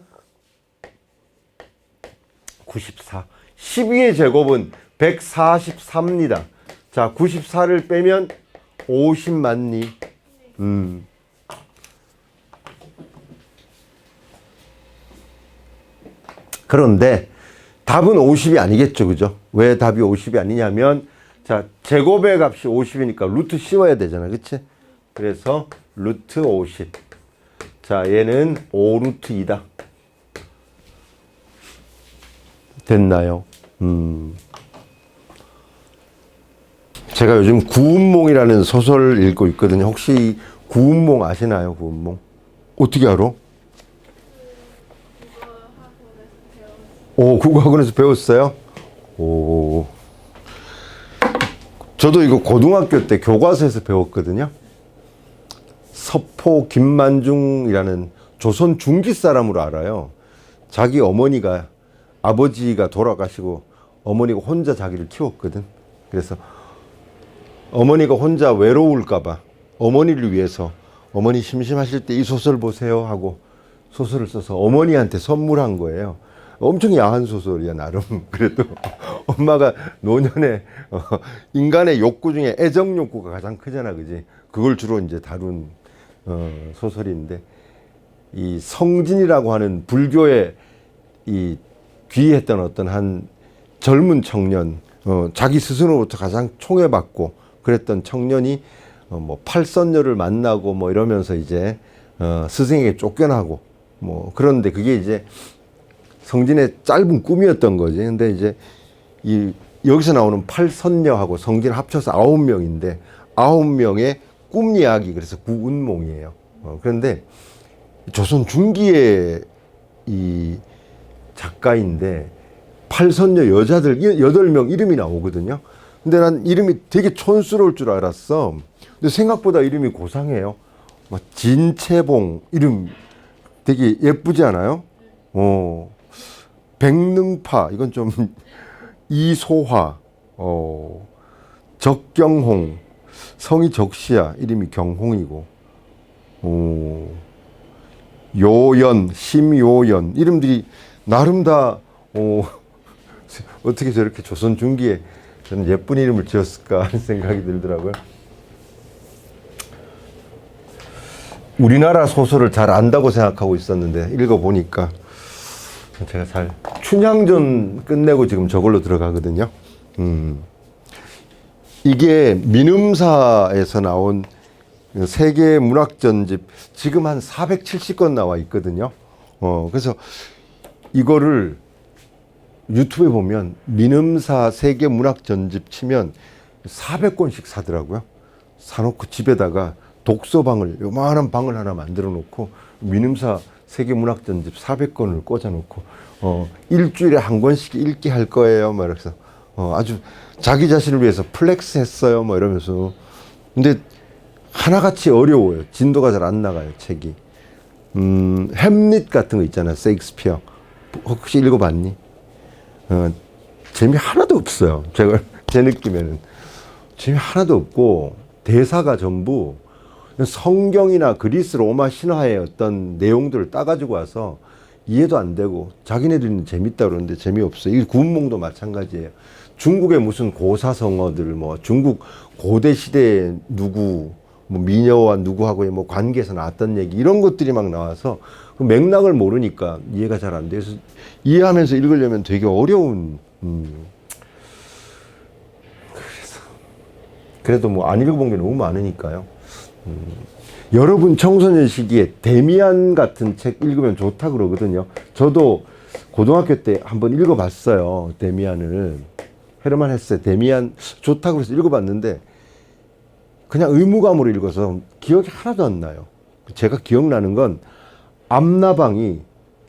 94. 12의 제곱은 143입니다. 자, 94를 빼면 50 맞니? 그런데 답은 50이 아니겠죠. 그죠? 왜 답이 50이 아니냐면, 자, 제곱의 값이 50이니까 루트 씌워야 되잖아. 그치? 그래서 루트 50. 자, 얘는 5루트 2다. 됐나요? 제가 요즘 구운몽이라는 소설을 읽고 있거든요. 혹시 구운몽 아시나요? 구운몽? 어떻게 알아? 오, 국어학원에서 배웠어요? 오. 저도 이거 고등학교 때 교과서에서 배웠거든요. 서포 김만중이라는 조선 중기 사람으로 알아요. 자기 어머니가, 아버지가 돌아가시고 어머니가 혼자 자기를 키웠거든. 그래서 어머니가 혼자 외로울까봐 어머니를 위해서 어머니 심심하실 때 이 소설 보세요 하고 소설을 써서 어머니한테 선물한 거예요. 엄청 야한 소설이야 나름. 그래도 엄마가 노년에 인간의 욕구 중에 애정 욕구가 가장 크잖아, 그지? 그걸 주로 이제 다룬 소설인데, 이 성진이라고 하는 불교에 이 귀했던 어떤 한 젊은 청년, 자기 스스로부터 가장 총애받고 그랬던 청년이 뭐 팔선녀를 만나고 뭐 이러면서 이제 스승에게 쫓겨나고 뭐 그런데 그게 이제 성진의 짧은 꿈이었던 거지. 근데 이제 이 여기서 나오는 팔선녀하고 성진 합쳐서 9명인데 9명의 꿈 이야기, 그래서 구운몽이에요. 그런데 조선 중기의 이 작가인데 팔선녀 여자들 8명 이름이 나오거든요. 근데 난 이름이 되게 촌스러울 줄 알았어. 근데 생각보다 이름이 고상해요. 막 진채봉 이름 되게 예쁘지 않아요? 백능파 이건 좀 이소화, 적경홍, 성이 적시야, 이름이 경홍이고, 요연, 심요연 이름들이 나름 다 어떻게 저렇게 조선 중기에 저는 예쁜 이름을 지었을까 하는 생각이 들더라고요. 우리나라 소설을 잘 안다고 생각하고 있었는데 읽어보니까 제가 잘 춘향전 끝내고 지금 저걸로 들어가거든요. 이게 민음사에서 나온 세계 문학 전집 지금 한 470권 나와 있거든요. 그래서 이거를 유튜브에 보면 민음사 세계 문학 전집 치면 400권씩 사더라고요. 사놓고 집에다가 독서방을, 요만한 방을 하나 만들어 놓고 민음사 세계 문학 전집 400권을 꽂아 놓고 일주일에 한 권씩 읽게 할 거예요. 막 이래서 아주 자기 자신을 위해서 플렉스 했어요. 뭐 이러면서. 근데 하나같이 어려워요. 진도가 잘 안 나가요, 책이. 햄릿 같은 거 있잖아요. 세익스피어. 혹시 읽어봤니? 재미 하나도 없어요. 제 느낌에는. 재미 하나도 없고, 대사가 전부 성경이나 그리스 로마 신화의 어떤 내용들을 따가지고 와서 이해도 안 되고, 자기네들은 재밌다 그러는데 재미없어요. 이 구운몽도 마찬가지예요. 중국의 무슨 고사성어들, 뭐 중국 고대 시대에 누구, 뭐 미녀와 누구하고의 뭐 관계에서 나왔던 얘기, 이런 것들이 막 나와서 그 맥락을 모르니까 이해가 잘 안 돼서 이해하면서 읽으려면 되게 어려운. 그래도 뭐 안 읽어본 게 너무 많으니까요. 여러분 청소년 시기에 데미안 같은 책 읽으면 좋다 그러거든요. 저도 고등학교 때 한번 읽어봤어요. 데미안을. 헤르만 헤세 데미안 좋다고 해서 읽어봤는데 그냥 의무감으로 읽어서 기억이 하나도 안 나요. 제가 기억나는 건 앞나방이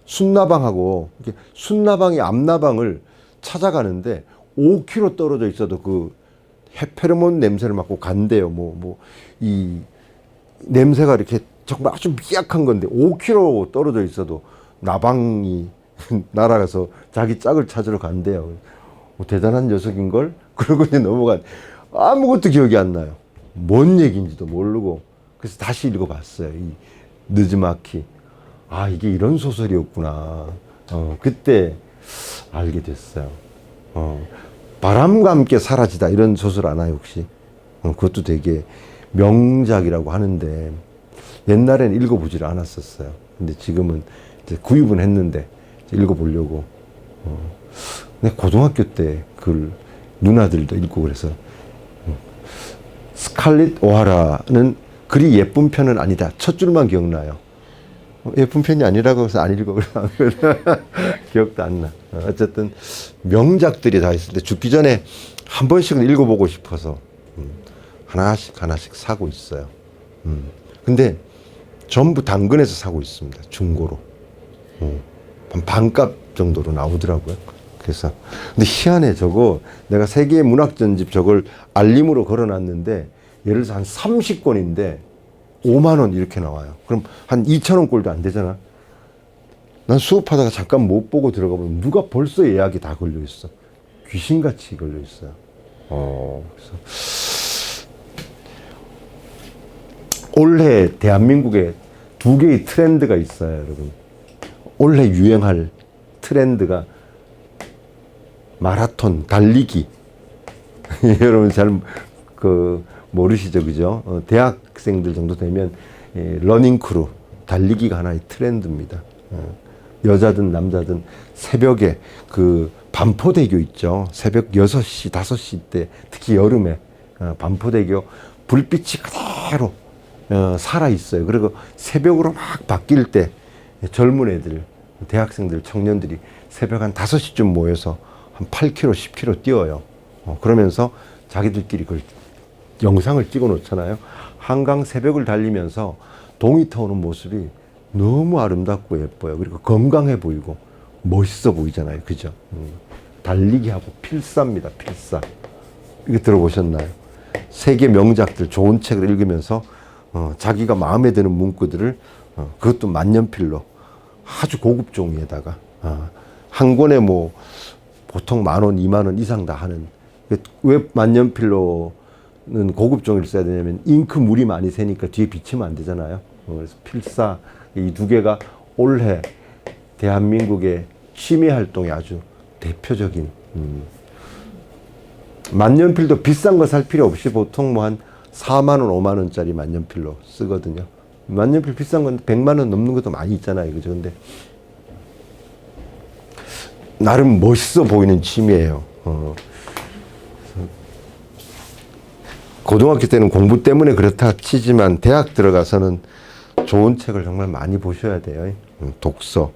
순나방하고 순나방이 앞나방을 찾아가는데 5km 떨어져 있어도 그 페로몬 냄새를 맡고 간대요. 이 냄새가 이렇게 정말 아주 미약한 건데 5km 떨어져 있어도 나방이 날아가서 자기 짝을 찾으러 간대요. 대단한 녀석인걸? 그러고 이제 넘어간, 아무것도 기억이 안 나요. 뭔 얘기인지도 모르고. 그래서 다시 읽어봤어요. 이 느즈마키. 아, 이게 이런 소설이었구나. 그때 알게 됐어요. 바람과 함께 사라지다, 이런 소설 아나요, 혹시? 그것도 되게 명작이라고 하는데, 옛날엔 읽어보질 않았었어요. 근데 지금은 이제 구입은 했는데, 읽어보려고. 근데 고등학교 때 그 누나들도 읽고 그래서, 스칼릿 오하라는 그리 예쁜 편은 아니다. 첫 줄만 기억나요. 예쁜 편이 아니라고 해서 안 읽어. 기억도 안 나. 어쨌든 명작들이 다 있을 때 죽기 전에 한 번씩은 읽어보고 싶어서 하나씩 사고 있어요. 근데 전부 당근에서 사고 있습니다. 중고로. 한 반값 정도로 나오더라고요. 그래서 근데 희한해. 저거 내가 세계 문학 전집 저걸 알림으로 걸어놨는데 예를 들어서 한 30권인데 5만 원 이렇게 나와요. 그럼 한 2천 원 꼴도 안 되잖아. 난 수업하다가 잠깐 못 보고 들어가 보면 누가 벌써 예약이 다 걸려 있어. 귀신같이 걸려 있어요. 그래서 올해 대한민국에 2개의 트렌드가 있어요, 여러분. 올해 유행할 트렌드가 마라톤, 달리기. 여러분 잘 모르시죠, 그죠? 대학생들 정도 되면 러닝 크루, 달리기가 하나의 트렌드입니다. 여자든 남자든 새벽에 그 반포대교 있죠. 새벽 6시, 5시 때 특히 여름에 반포대교 불빛이 그대로 살아 있어요. 그리고 새벽으로 막 바뀔 때 젊은 애들, 대학생들, 청년들이 새벽 한 5시쯤 모여서 한 8km, 10km 뛰어요. 그러면서 자기들끼리 그걸 영상을 찍어 놓잖아요. 한강 새벽을 달리면서 동이 터오는 모습이 너무 아름답고 예뻐요. 그리고 건강해 보이고 멋있어 보이잖아요. 그죠? 달리기하고 필사입니다. 필사. 이거 들어보셨나요? 세계 명작들, 좋은 책을 읽으면서 자기가 마음에 드는 문구들을 그것도 만년필로 아주 고급 종이에다가 한 권에 뭐 보통 10,000원, 20,000원 이상 다 하는. 왜 만년필로는 고급 종이를 써야 되냐면 잉크 물이 많이 새니까 뒤에 비치면 안 되잖아요. 그래서 필사 이 두 개가 올해 대한민국의 취미 활동에 아주 대표적인. 만년필도 비싼 거 살 필요 없이 보통 뭐 한 4만 원, 5만 원짜리 만년필로 쓰거든요. 만년필 비싼 건 100만 원 넘는 것도 많이 있잖아요. 그죠? 근데 나름 멋있어 보이는 취미예요. 고등학교 때는 공부 때문에 그렇다 치지만 대학 들어가서는 좋은 책을 정말 많이 보셔야 돼요. 독서.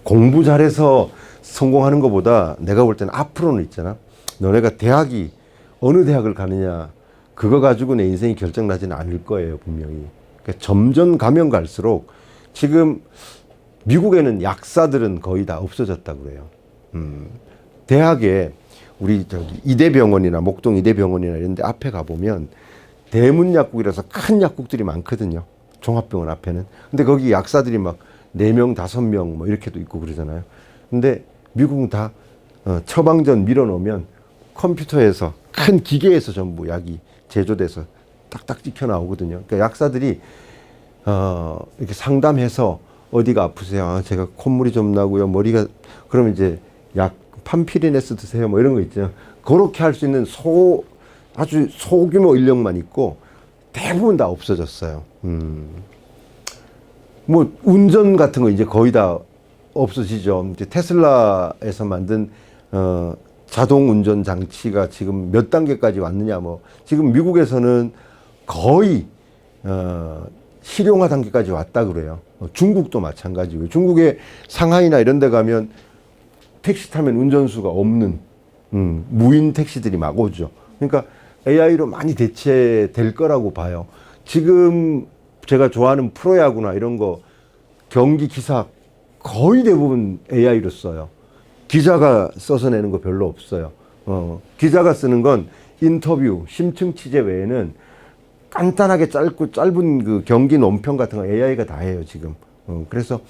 공부 잘해서 성공하는 것보다 내가 볼 때는 앞으로는 있잖아. 너네가 대학이 어느 대학을 가느냐 그거 가지고 내 인생이 결정나지는 않을 거예요. 분명히. 그러니까 점점 가면 갈수록 지금 미국에는 약사들은 거의 다 없어졌다고 그래요. 대학에 우리 저기 이대병원이나 목동 이대병원이나 이런 데 앞에 가보면 대문약국이라서 큰 약국들이 많거든요. 종합병원 앞에는. 근데 거기 약사들이 막 4명, 5명 뭐 이렇게도 있고 그러잖아요. 근데 미국은 다 처방전 밀어놓으면 컴퓨터에서 큰 기계에서 전부 약이 제조돼서 딱딱 찍혀 나오거든요. 그러니까 약사들이 이렇게 상담해서 어디가 아프세요? 아, 제가 콧물이 좀 나고요. 머리가 그러면 이제 약 판피리네스 드세요. 뭐 이런 거 있죠. 그렇게 할 수 있는 아주 소규모 인력만 있고 대부분 다 없어졌어요. 뭐 운전 같은 거 이제 거의 다 없어지죠. 이제 테슬라에서 만든 자동 운전 장치가 지금 몇 단계까지 왔느냐 뭐 지금 미국에서는 거의 실용화 단계까지 왔다 그래요. 중국도 마찬가지고요. 중국의 상하이나 이런 데 가면 택시 타면 운전수가 없는 무인 택시들이 막 오죠. 그러니까 AI로 많이 대체될 거라고 봐요. 지금 제가 좋아하는 프로야구나 이런 거 경기 기사 거의 대부분 AI로 써요. 기자가 써서 내는 거 별로 없어요. 기자가 쓰는 건 인터뷰, 심층 취재 외에는 간단하게 짧은 그 경기 논평 같은 거 AI가 다 해요, 지금. 그래서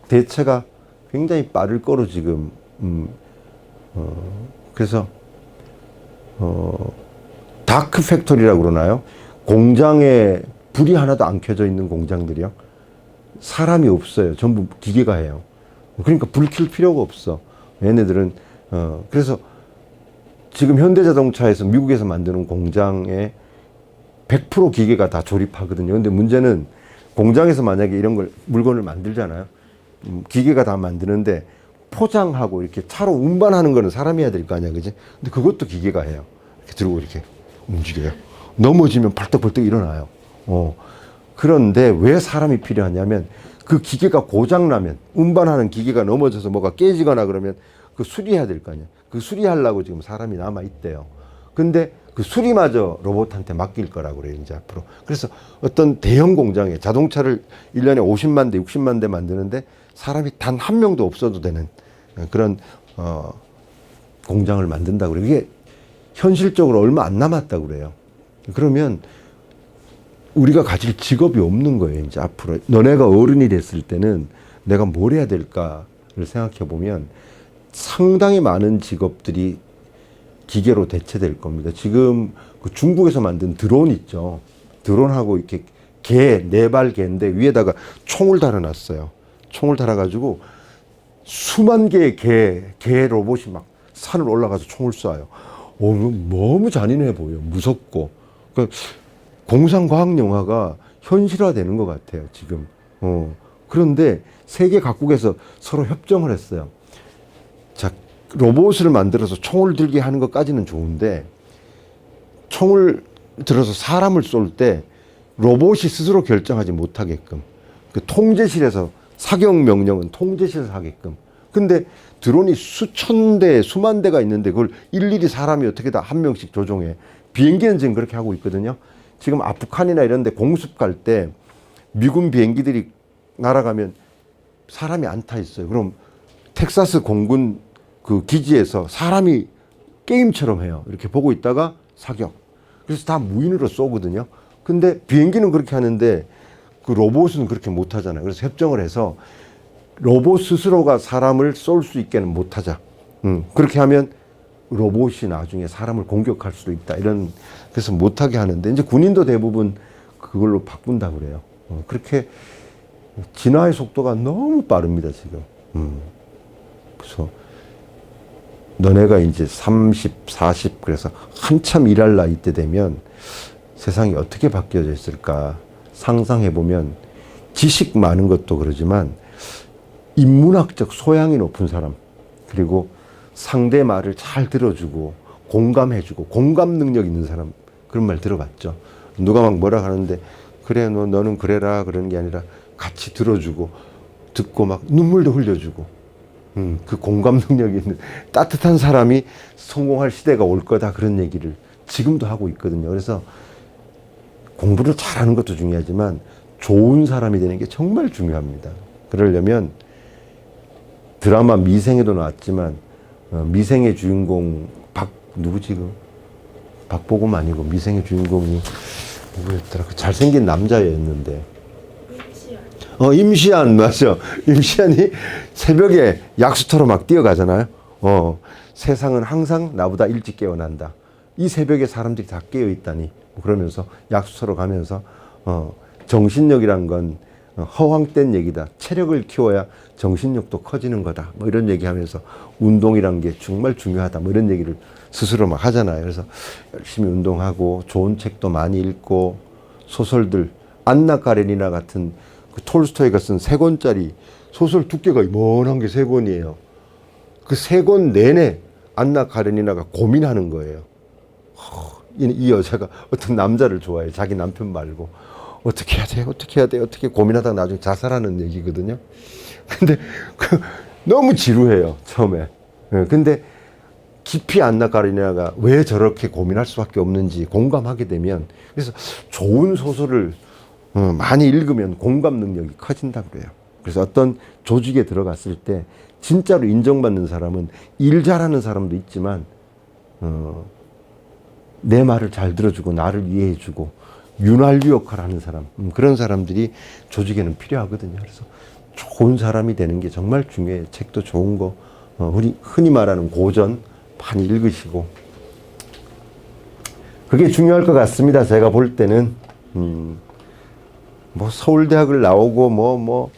대체가 굉장히 빠를 거로 지금, 그래서, 다크 팩토리라고 그러나요? 공장에 불이 하나도 안 켜져 있는 공장들이요. 사람이 없어요. 전부 기계가 해요. 그러니까 불 켤 필요가 없어. 얘네들은, 그래서 지금 현대자동차에서 미국에서 만드는 공장에 100% 기계가 다 조립하거든요. 근데 문제는 공장에서 만약에 이런 걸 물건을 만들잖아요. 기계가 다 만드는데 포장하고 이렇게 차로 운반하는 거는 사람이 해야 될 거 아니야, 그지? 근데 그것도 기계가 해요. 이렇게 들고 이렇게 움직여요. 넘어지면 벌떡벌떡 일어나요. 그런데 왜 사람이 필요하냐면 그 기계가 고장나면 운반하는 기계가 넘어져서 뭐가 깨지거나 그러면 그 수리해야 될 거 아니야. 그 수리하려고 지금 사람이 남아있대요. 근데 그 수리마저 로봇한테 맡길 거라고 그래요, 이제 앞으로. 그래서 어떤 대형 공장에 자동차를 1년에 50만 대, 60만 대 만드는데 사람이 단 한 명도 없어도 되는 그런, 공장을 만든다고 그래요. 이게 현실적으로 얼마 안 남았다고 그래요. 그러면 우리가 가질 직업이 없는 거예요, 이제 앞으로. 너네가 어른이 됐을 때는 내가 뭘 해야 될까를 생각해 보면 상당히 많은 직업들이 기계로 대체될 겁니다. 지금 그 중국에서 만든 드론 있죠. 드론하고 이렇게 개, 4발 개인데 위에다가 총을 달아놨어요. 총을 달아가지고 수만 개의 개 로봇이 막 산을 올라가서 총을 쏴요. 너무 잔인해 보여. 무섭고. 그러니까 공상과학 영화가 현실화되는 것 같아요, 지금. 그런데 세계 각국에서 서로 협정을 했어요. 자, 로봇을 만들어서 총을 들게 하는 것까지는 좋은데, 총을 들어서 사람을 쏠 때 로봇이 스스로 결정하지 못하게끔, 그 통제실에서 사격 명령은 통제실에서 하게끔. 근데 드론이 수천 대, 수만 대가 있는데 그걸 일일이 사람이 어떻게 다 한 명씩 조종해. 비행기는 지금 그렇게 하고 있거든요. 지금 아프간이나 이런 데 공습 갈 때 미군 비행기들이 날아가면 사람이 안 타 있어요. 그럼 텍사스 공군 그 기지에서 사람이 게임처럼 해요. 이렇게 보고 있다가 사격. 그래서 다 무인으로 쏘거든요. 근데 비행기는 그렇게 하는데 그 로봇은 그렇게 못 하잖아요. 그래서 협정을 해서 로봇 스스로가 사람을 쏠 수 있게는 못 하자. 그렇게 하면 로봇이 나중에 사람을 공격할 수도 있다. 이런, 그래서 못 하게 하는데 이제 군인도 대부분 그걸로 바꾼다 그래요. 그렇게 진화의 속도가 너무 빠릅니다, 지금. 그래서 너네가 이제 30, 40 그래서 한참 일할 나이 때 되면 세상이 어떻게 바뀌어져 있을까 상상해 보면 지식 많은 것도 그러지만 인문학적 소양이 높은 사람, 그리고 상대 말을 잘 들어주고 공감해주고 공감 능력 있는 사람, 그런 말 들어봤죠. 누가 막 뭐라 하는데 그래 너는 그래라 그러는 게 아니라 같이 들어주고 듣고 막 눈물도 흘려주고 그 공감 능력이 있는 따뜻한 사람이 성공할 시대가 올 거다, 그런 얘기를 지금도 하고 있거든요. 그래서 공부를 잘하는 것도 중요하지만 좋은 사람이 되는 게 정말 중요합니다. 그러려면 드라마 미생에도 나왔지만 미생의 주인공 누구지 그 박보검 아니고 미생의 주인공이 누구였더라? 그 잘생긴 남자였는데 임시완 맞죠? 임시완이 새벽에 약수터로 막 뛰어가잖아요. 세상은 항상 나보다 일찍 깨어난다. 이 새벽에 사람들이 다 깨어 있다니. 그러면서 약수터로 가면서 정신력이란 건 허황된 얘기다. 체력을 키워야 정신력도 커지는 거다. 뭐 이런 얘기하면서 운동이란 게 정말 중요하다. 뭐 이런 얘기를 스스로 막 하잖아요. 그래서 열심히 운동하고 좋은 책도 많이 읽고 소설들, 안나 카레니나 같은 그 톨스토이가 쓴 3권짜리 소설 두께가 이만한 게 3권이에요. 그 3권 내내 안나 카레니나가 고민하는 거예요. 이 여자가 어떤 남자를 좋아해. 자기 남편 말고. 어떻게 해야 돼? 어떻게 해야 돼? 어떻게 고민하다가 나중에 자살하는 얘기거든요. 근데 너무 지루해요, 처음에. 근데 깊이 안나 카레니나가 왜 저렇게 고민할 수밖에 없는지 공감하게 되면, 그래서 좋은 소설을 많이 읽으면 공감 능력이 커진다 그래요. 그래서 어떤 조직에 들어갔을 때 진짜로 인정받는 사람은 일 잘하는 사람도 있지만 내 말을 잘 들어주고 나를 이해해주고 윤활유 역할을 하는 사람, 그런 사람들이 조직에는 필요하거든요. 그래서 좋은 사람이 되는 게 정말 중요해요. 책도 좋은 거 흔히 말하는 고전 많이 읽으시고, 그게 중요할 것 같습니다. 제가 볼 때는 뭐 서울대학을 나오고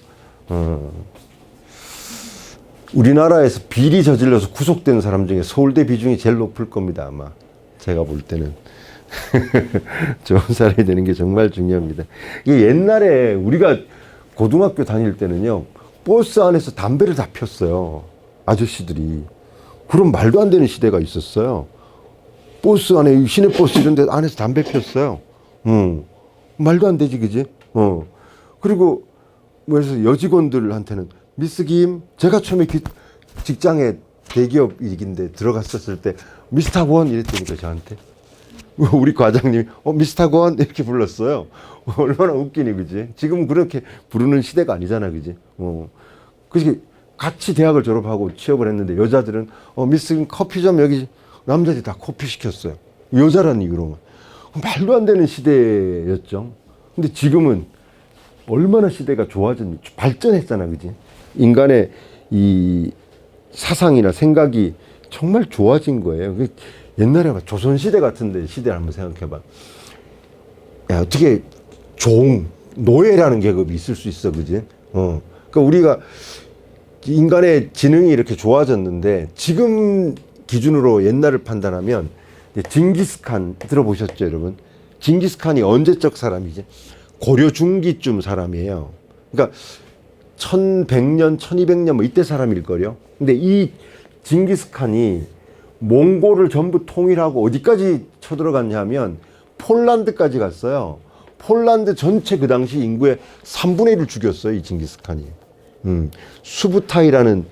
우리나라에서 비리 저질러서 구속된 사람 중에 서울대 비중이 제일 높을 겁니다, 아마. 제가 볼 때는. 좋은 사람이 되는 게 정말 중요합니다. 이게 옛날에 우리가 고등학교 다닐 때는요, 버스 안에서 담배를 다 폈어요, 아저씨들이. 그런 말도 안 되는 시대가 있었어요. 버스 안에, 시내버스 이런 데 안에서 담배 폈어요. 말도 안 되지, 그지? 그리고 그래서 여직원들한테는 미스 김, 제가 처음에 직장에 대기업 일인데 들어갔었을 때 미스터 권 이랬다니까, 저한테. 우리 과장님이 미스터 권 이렇게 불렀어요. 얼마나 웃기니, 그지? 지금 그렇게 부르는 시대가 아니잖아, 그지? 그래서 같이 대학을 졸업하고 취업을 했는데 여자들은 미스 김 커피 좀 여기, 남자들이 다 커피 시켰어요. 여자라는 이유로. 말도 안 되는 시대였죠. 근데 지금은 얼마나 시대가 좋아졌는지, 발전했잖아, 그지? 인간의 이 사상이나 생각이 정말 좋아진 거예요. 옛날에 조선시대 같은데 시대를 한번 생각해봐. 야, 어떻게 노예라는 계급이 있을 수 있어, 그지? 그러니까 우리가 인간의 지능이 이렇게 좋아졌는데 지금 기준으로 옛날을 판단하면 징기스칸 들어보셨죠, 여러분? 징기스칸이 언제적 사람이지? 고려 중기쯤 사람이에요. 그러니까 1100년, 1200년 뭐 이때 사람일걸요. 근데 이 징기스칸이 몽골을 전부 통일하고 어디까지 쳐들어갔냐 하면 폴란드까지 갔어요. 폴란드 전체 그 당시 인구의 3분의 1을 죽였어요, 이 징기스칸이. 수부타이라는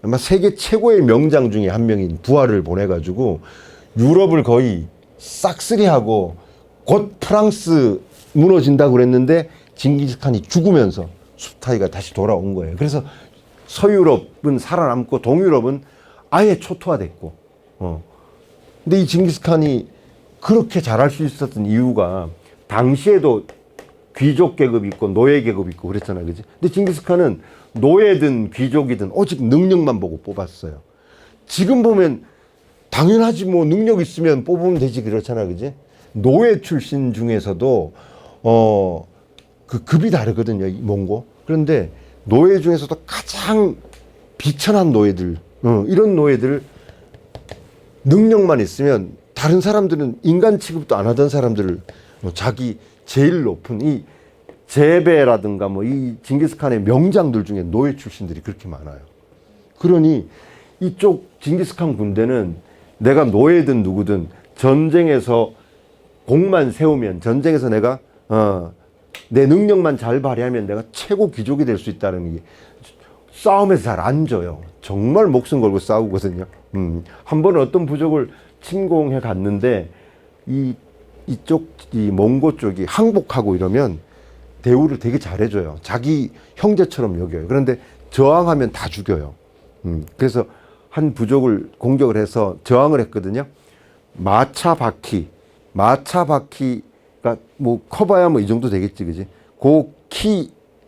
아마 세계 최고의 명장 중에 한 명인 부하를 보내가지고 유럽을 거의 싹쓸이하고 곧 프랑스 무너진다고 그랬는데 징기스칸이 죽으면서 수부타이가 다시 돌아온 거예요. 그래서 서유럽은 살아남고 동유럽은 아예 초토화됐고. 근데 이 징기스칸이 그렇게 잘할 수 있었던 이유가 당시에도 귀족 계급이 있고 노예 계급이 있고 그랬잖아요. 그지? 근데 징기스칸은 노예든 귀족이든 오직 능력만 보고 뽑았어요. 지금 보면 당연하지 뭐 능력 있으면 뽑으면 되지 그렇잖아. 그지? 노예 출신 중에서도 그 급이 다르거든요. 이 몽고. 그런데 노예 중에서도 가장 비천한 노예들, 이런 노예들 능력만 있으면 다른 사람들은 인간 취급도 안 하던 사람들을 자기 제일 높은 이 제베라든가 뭐 이 징기스칸의 명장들 중에 노예 출신들이 그렇게 많아요. 그러니 이쪽 징기스칸 군대는 내가 노예든 누구든 전쟁에서 공만 세우면 전쟁에서 내가 내 능력만 잘 발휘하면 내가 최고 귀족이 될 수 있다는 게 싸움에서 잘 안 져요. 정말 목숨 걸고 싸우거든요. 한 번은 어떤 부족을 침공해 갔는데 이쪽 이 몽고 쪽이 항복하고 이러면 대우를 되게 잘해줘요. 자기 형제처럼 여겨요. 그런데 저항하면 다 죽여요. 그래서 한 부족을 공격을 해서 저항을 했거든요. 마차바키가 뭐 커봐야 뭐 이 정도 되겠지, 그지?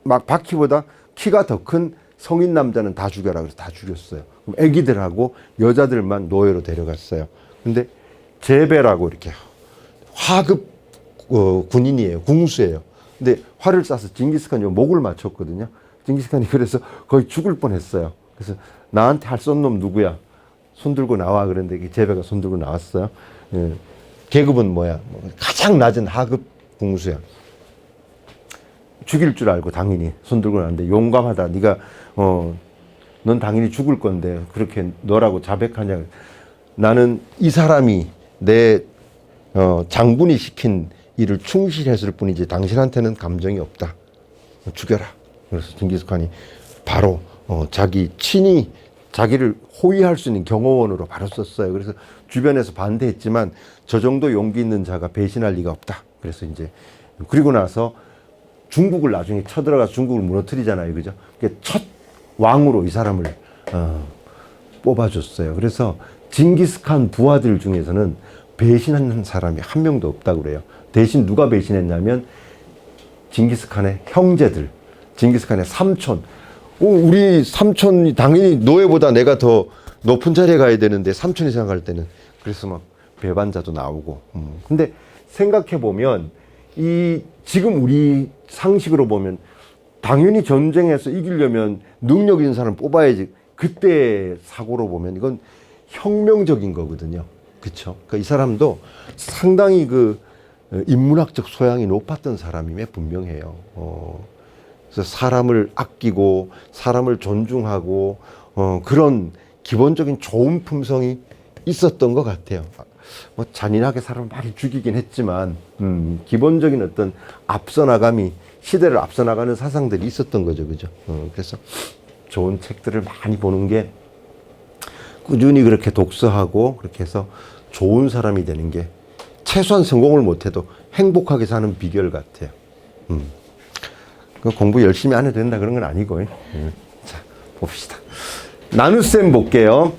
막 바퀴보다 키가 더 큰 성인 남자는 다 죽여라. 그래서 다 죽였어요. 그럼 애기들하고 여자들만 노예로 데려갔어요. 근데 제베라고 이렇게 화급 군인이에요. 궁수예요. 근데 활을 쏴서 징기스칸이 목을 맞췄거든요. 징기스칸이 그래서 거의 죽을 뻔했어요. 그래서 나한테 할 쏜 놈 누구야? 손 들고 나와. 그랬는데 제베가 손 들고 나왔어요. 예. 계급은 뭐야? 가장 낮은 하급 궁수야. 죽일 줄 알고 당연히 손 들고 나왔는데 용감하다. 네가 넌 당연히 죽을 건데 그렇게 너라고 자백하냐. 나는 이 사람이 내 장군이 시킨 일을 충실했을 뿐이지 당신한테는 감정이 없다. 죽여라. 그래서 징기스칸이 바로 자기 친히 자기를 호위할 수 있는 경호원으로 바로 썼어요. 그래서 주변에서 반대했지만 저 정도 용기 있는 자가 배신할 리가 없다. 그래서 이제 그리고 나서 중국을 나중에 쳐들어가서 중국을 무너뜨리잖아요. 그죠? 첫 왕으로 이 사람을 뽑아줬어요. 그래서 징기스칸 부하들 중에서는 배신하는 사람이 한 명도 없다고 그래요. 대신 누가 배신했냐면 징기스칸의 형제들, 징기스칸의 삼촌. 우리 삼촌이 당연히 노예보다 내가 더 높은 자리에 가야 되는데 삼촌이 생각할 때는 그래서 막 배반자도 나오고. 근데 생각해 보면 지금 우리 상식으로 보면 당연히 전쟁에서 이기려면 능력 있는 사람 뽑아야지. 그때 사고로 보면 이건 혁명적인 거거든요. 그쵸? 그러니까 이 사람도 상당히 그 인문학적 소양이 높았던 사람임에 분명해요. 그래서 사람을 아끼고 사람을 존중하고 그런 기본적인 좋은 품성이 있었던 것 같아요. 뭐 잔인하게 사람을 많이 죽이긴 했지만 기본적인 어떤 앞서 나감이 시대를 앞서 나가는 사상들이 있었던 거죠, 그죠? 그래서 좋은 책들을 많이 보는 게 꾸준히 그렇게 독서하고 그렇게 해서 좋은 사람이 되는 게 최소한 성공을 못해도 행복하게 사는 비결 같아요. 공부 열심히 안 해도 된다 그런 건 아니고. 자, 봅시다. 나눗셈 볼게요.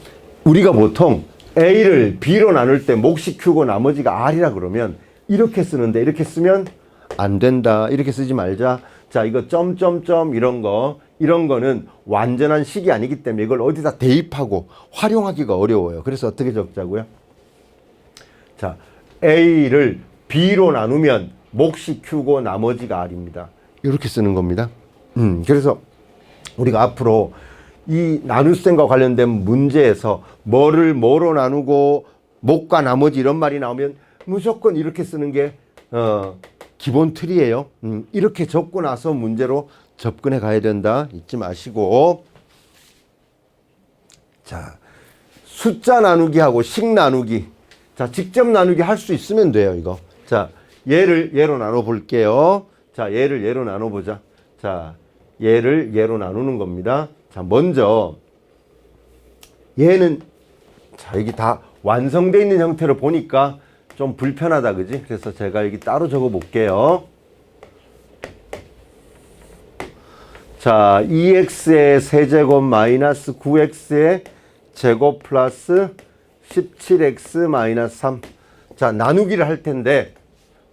우리가 보통 A를 B로 나눌 때 몫이 Q고 나머지가 R이라 그러면 이렇게 쓰는데 이렇게 쓰면 안 된다. 이렇게 쓰지 말자. 자, 이거 점점점 이런 거는 완전한 식이 아니기 때문에 이걸 어디다 대입하고 활용하기가 어려워요. 그래서 어떻게 적자고요? 자, A를 B로 나누면 몫이 Q고 나머지가 R입니다. 이렇게 쓰는 겁니다. 그래서 우리가 앞으로 이 나눗셈과 관련된 문제에서 뭐를 뭐로 나누고 목과 나머지 이런 말이 나오면 무조건 이렇게 쓰는 게 기본 틀이에요. 이렇게 적고 나서 문제로 접근해 가야 된다. 잊지 마시고. 자, 숫자 나누기하고 식 나누기. 자, 직접 나누기 할 수 있으면 돼요, 이거. 자, 얘를 얘로 나눠 볼게요. 자, 얘를 얘로 나눠 보자. 자, 얘를 얘로 나누는 겁니다. 자, 먼저 얘는 자, 여기 다 완성되어 있는 형태로 보니까 좀 불편하다, 그지? 그래서 제가 여기 따로 적어 볼게요. 자, 2x의 세제곱 마이너스 9x의 제곱 플러스 17x 마이너스 3. 자, 나누기를 할 텐데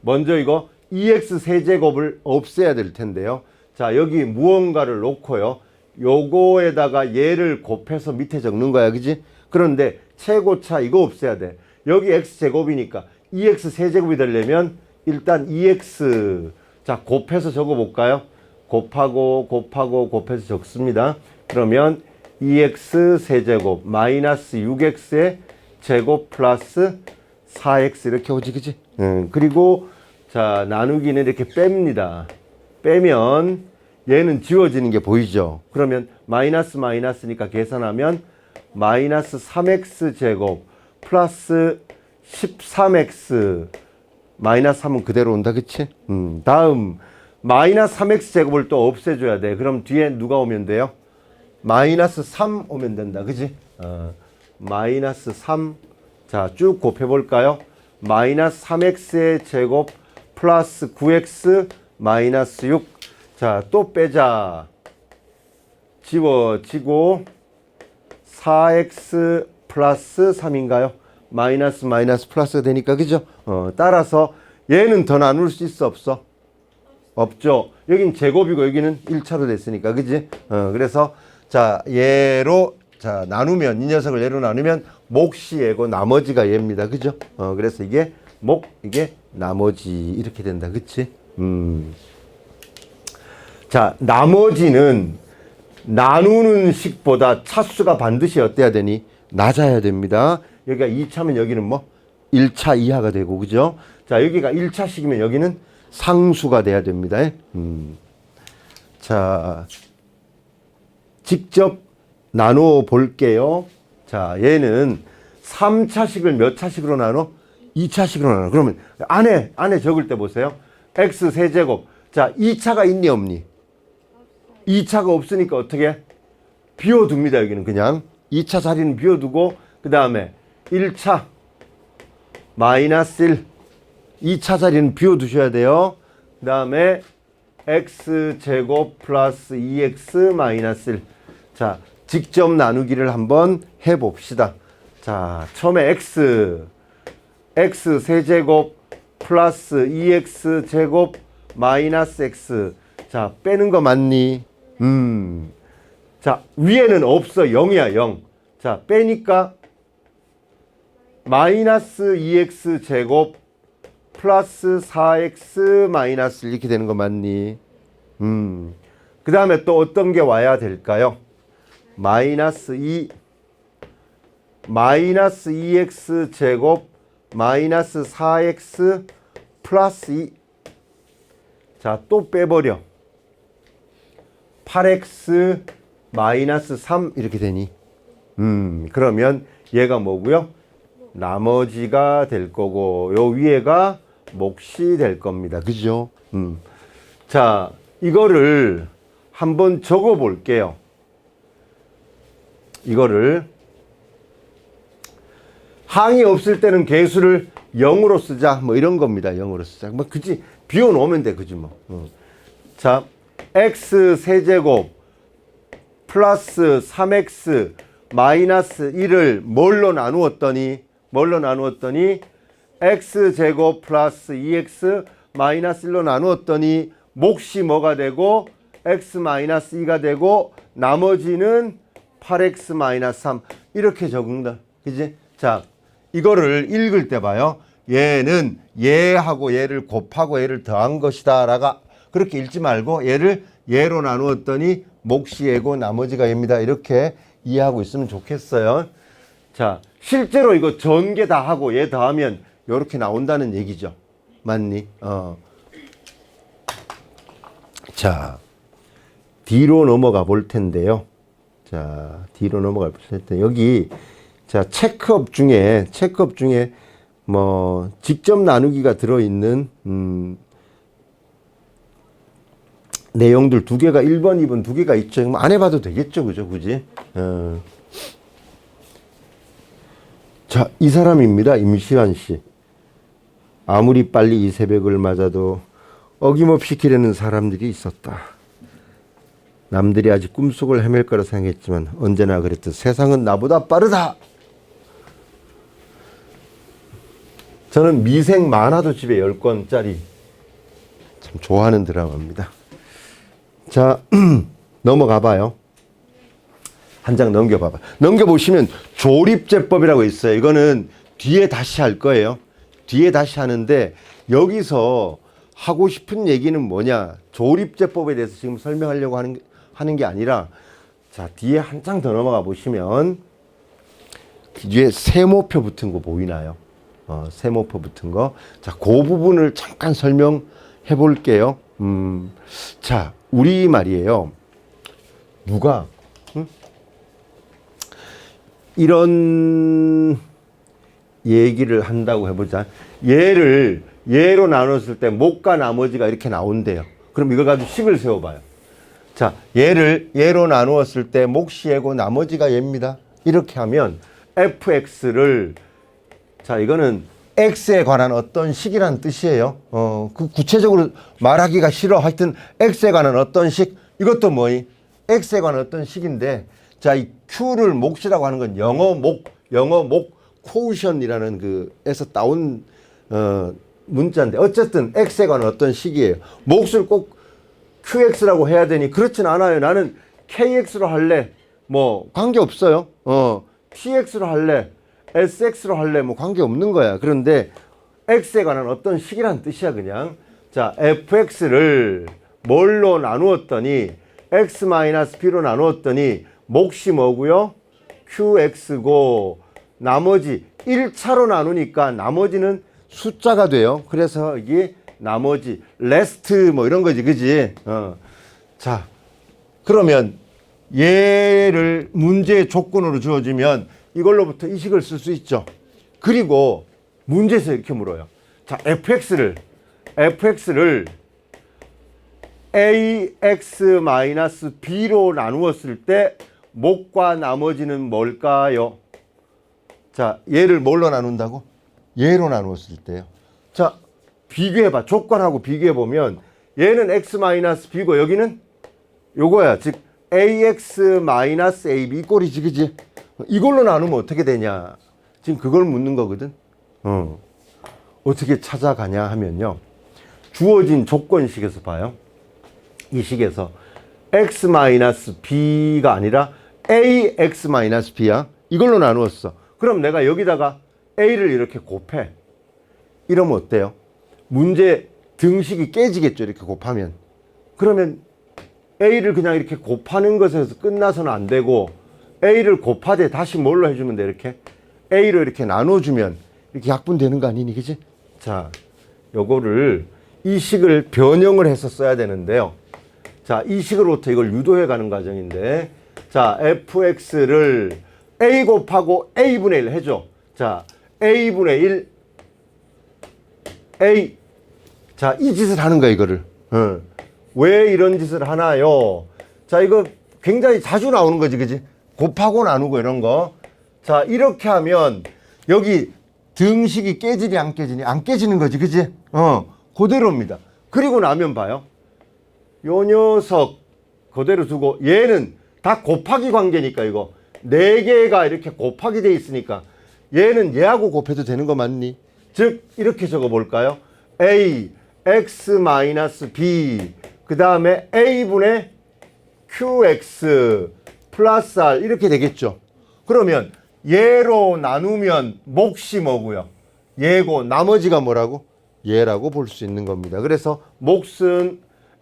먼저 이거 2x 세제곱을 없애야 될 텐데요. 자, 여기 무언가를 놓고요. 요거에다가 얘를 곱해서 밑에 적는 거야, 그지? 그런데 최고차 이거 없애야 돼. 여기 x제곱이니까 2x 세제곱이 되려면 일단 2x 자, 곱해서 적어 볼까요? 곱해서 적습니다. 그러면 2x 세제곱 마이너스 6x의 제곱 플러스 4x 이렇게 오지, 그지? 그리고 자, 나누기는 이렇게 뺍니다. 빼면 얘는 지워지는 게 보이죠? 그러면 마이너스니까 계산하면 마이너스 3x 제곱 플러스 13x 마이너스 3은 그대로 온다, 그치? 다음 마이너스 3x 제곱을 또 없애줘야 돼. 그럼 뒤에 누가 오면 돼요? 마이너스 3 오면 된다, 그지? 마이너스 3. 자, 쭉 곱해볼까요? 마이너스 3x의 제곱 플러스 9x 마이너스 6. 자, 또 빼자. 지워지고 4x 플러스 3인가요? 마이너스 플러스가 되니까, 그죠? 따라서 얘는 더 나눌 수 있어, 없어? 없죠. 여긴 제곱이고 여기는 1차로 됐으니까, 그지? 그래서 자, 얘로 자, 나누면 이 녀석을 얘로 나누면 몫이 얘고 나머지가 얘입니다. 그죠? 그래서 이게 몫, 이게 나머지 이렇게 된다. 그치? 자, 나머지는 나누는 식보다 차수가 반드시 어때야 되니? 낮아야 됩니다. 여기가 2차면 여기는 뭐? 1차 이하가 되고, 그죠? 자, 여기가 1차식이면 여기는 상수가 돼야 됩니다. 자, 직접 나누어 볼게요. 자, 얘는 3차식을 몇 차식으로 나눠? 2차식으로 나눠. 그러면 안에 적을 때 보세요. x 세제곱. 자, 2차가 있니 없니? 2차가 없으니까 어떻게? 비워둡니다. 여기는 그냥 2차 자리는 비워두고 그 다음에 1차 마이너스 1 2차 자리는 비워두셔야 돼요. 그 다음에 x제곱 플러스 2x 마이너스 1. 자, 직접 나누기를 한번 해봅시다. 자, 처음에 x 세제곱 플러스 2x 제곱 마이너스 x. 자, 빼는 거 맞니? 자, 위에는 없어. 0이야, 0. 자, 빼니까 마이너스 2x 제곱 플러스 4x 마이너스 이렇게 되는 거 맞니? 그 다음에 또 어떤 게 와야 될까요? 마이너스 2x 제곱 마이너스 4x 플러스 2. 자, 또 빼버려. 8x 마이너스 3 이렇게 되니? 그러면 얘가 뭐고요? 나머지가 될 거고 요 위에가 몫이 될 겁니다. 그죠? 자, 이거를 한번 적어 볼게요. 이거를 항이 없을 때는 개수를 0으로 쓰자. 뭐 이런 겁니다. 0으로 쓰자. 뭐 그지? 비워 놓으면 돼. 그지 뭐. 자, x 세제곱 플러스 3x 마이너스 1을 뭘로 나누었더니 x제곱 플러스 2x 마이너스 1로 나누었더니 몫이 뭐가 되고 x 마이너스 2가 되고 나머지는 8x 마이너스 3 이렇게 적는다. 그지? 자, 이거를 읽을 때 봐요. 얘는 얘하고 얘를 곱하고 얘를 더한 것이다 라가 그렇게 읽지 말고 얘를 얘로 나누었더니 몫이 얘고 나머지가 얘입니다. 이렇게 이해하고 있으면 좋겠어요. 자, 실제로 이거 전개 다 하고 얘 더하면 이렇게 나온다는 얘기죠. 맞니? 자, 뒤로 넘어가 볼 텐데요. 자, 뒤로 넘어가 볼 텐데 여기 자, 체크업 중에 뭐 직접 나누기가 들어 있는 내용들 두 개가 1번, 2번 두 개가 있죠. 뭐 안 해봐도 되겠죠, 그죠, 굳이. 자, 이 사람입니다, 임시완 씨. 아무리 빨리 이 새벽을 맞아도 어김없이 기르는 사람들이 있었다. 남들이 아직 꿈속을 헤맬 거라 생각했지만 언제나 그랬듯 세상은 나보다 빠르다. 저는 미생 만화도 집에 10권짜리 참 좋아하는 드라마입니다. 자, 넘어가 봐요. 한 장 넘겨봐봐. 넘겨보시면 조립제법이라고 있어요. 이거는 뒤에 다시 할 거예요. 뒤에 다시 하는데 여기서 하고 싶은 얘기는 뭐냐. 조립제법에 대해서 지금 설명하려고 하는 게 아니라 자, 뒤에 한 장 더 넘어가 보시면 뒤에 세모표 붙은 거 보이나요? 세모표 붙은 거. 자, 그 부분을 잠깐 설명해 볼게요. 자, 우리 말이에요. 누가 이런 얘기를 한다고 해보자. 얘로 나눴을 때 목과 나머지가 이렇게 나온대요. 그럼 이걸 가지고 식을 세워봐요. 자, 얘로 나누었을 때 몫이 얘고 나머지가 얘입니다. 이렇게 하면 fx를 자, 이거는 x에 관한 어떤 식이란 뜻이에요. 그 구체적으로 말하기가 싫어. 하여튼 x에 관한 어떤 식. 이것도 뭐이? x에 관한 어떤 식인데 자, 이 q를 몫이라고 하는 건 영어 목 quotient이라는 그에서 따온 문자인데 어쨌든 x에 관한 어떤 식이에요. 몫을 꼭 qx라고 해야 되니 그렇진 않아요. 나는 kx로 할래. 뭐 관계 없어요. tx로 할래. sx로 할래. 뭐 관계 없는 거야. 그런데 x에 관한 어떤 식이란 뜻이야 그냥. 자, fx를 뭘로 나누었더니 x-b로 나누었더니 몫이 뭐고요? qx고 나머지 1차로 나누니까 나머지는 숫자가 돼요. 그래서 이게 나머지 레스트 뭐 이런 거지, 그지? 자, 그러면 얘를 문제의 조건으로 주어지면 이걸로부터 이 식을 쓸 수 있죠. 그리고 문제에서 이렇게 물어요. 자, fx를 ax-b로 나누었을 때 목과 나머지는 뭘까요? 자, 얘를 뭘로 나눈다고? 얘로 나누었을 때요. 자, 비교해봐. 조건하고 비교해보면 얘는 x-b고 여기는 요거야. 즉 ax-ab 꼴이지, 그지? 이걸로 나누면 어떻게 되냐? 지금 그걸 묻는 거거든. 어떻게 찾아가냐 하면요. 주어진 조건식에서 봐요. 이 식에서 x-b가 아니라 ax-b야. 이걸로 나누었어. 그럼 내가 여기다가 a를 이렇게 곱해. 이러면 어때요? 문제 등식이 깨지겠죠. 이렇게 곱하면. 그러면 a를 그냥 이렇게 곱하는 것에서 끝나서는 안 되고 a를 곱하되 다시 뭘로 해주면 돼? 이렇게 a로 이렇게 나눠주면 이렇게 약분되는 거 아니니, 그지? 자, 요거를 이 식을 변형을 해서 써야 되는데요. 자, 이 식으로부터 이걸 유도해 가는 과정인데 자, fx를 a 곱하고 a분의 1 해줘. 자, a분의 1 a. 자, 이 짓을 하는 거야, 이거를. 왜 이런 짓을 하나요? 자, 이거 굉장히 자주 나오는 거지, 그지? 곱하고 나누고 이런 거. 자, 이렇게 하면 여기 등식이 깨지니 안 깨지니? 안 깨지는 거지, 그지? 그대로입니다. 그리고 나면 봐요. 요 녀석 그대로 두고 얘는 다 곱하기 관계니까 이거 4개가 이렇게 곱하기 돼 있으니까 얘는 얘하고 곱해도 되는 거 맞니? 즉 이렇게 적어 볼까요? a x-b 그 다음에 a분의 qx 플러스 r 이렇게 되겠죠. 그러면 얘로 나누면 몫이 뭐고요? 얘고 나머지가 뭐라고? 얘라고 볼 수 있는 겁니다. 그래서 몫은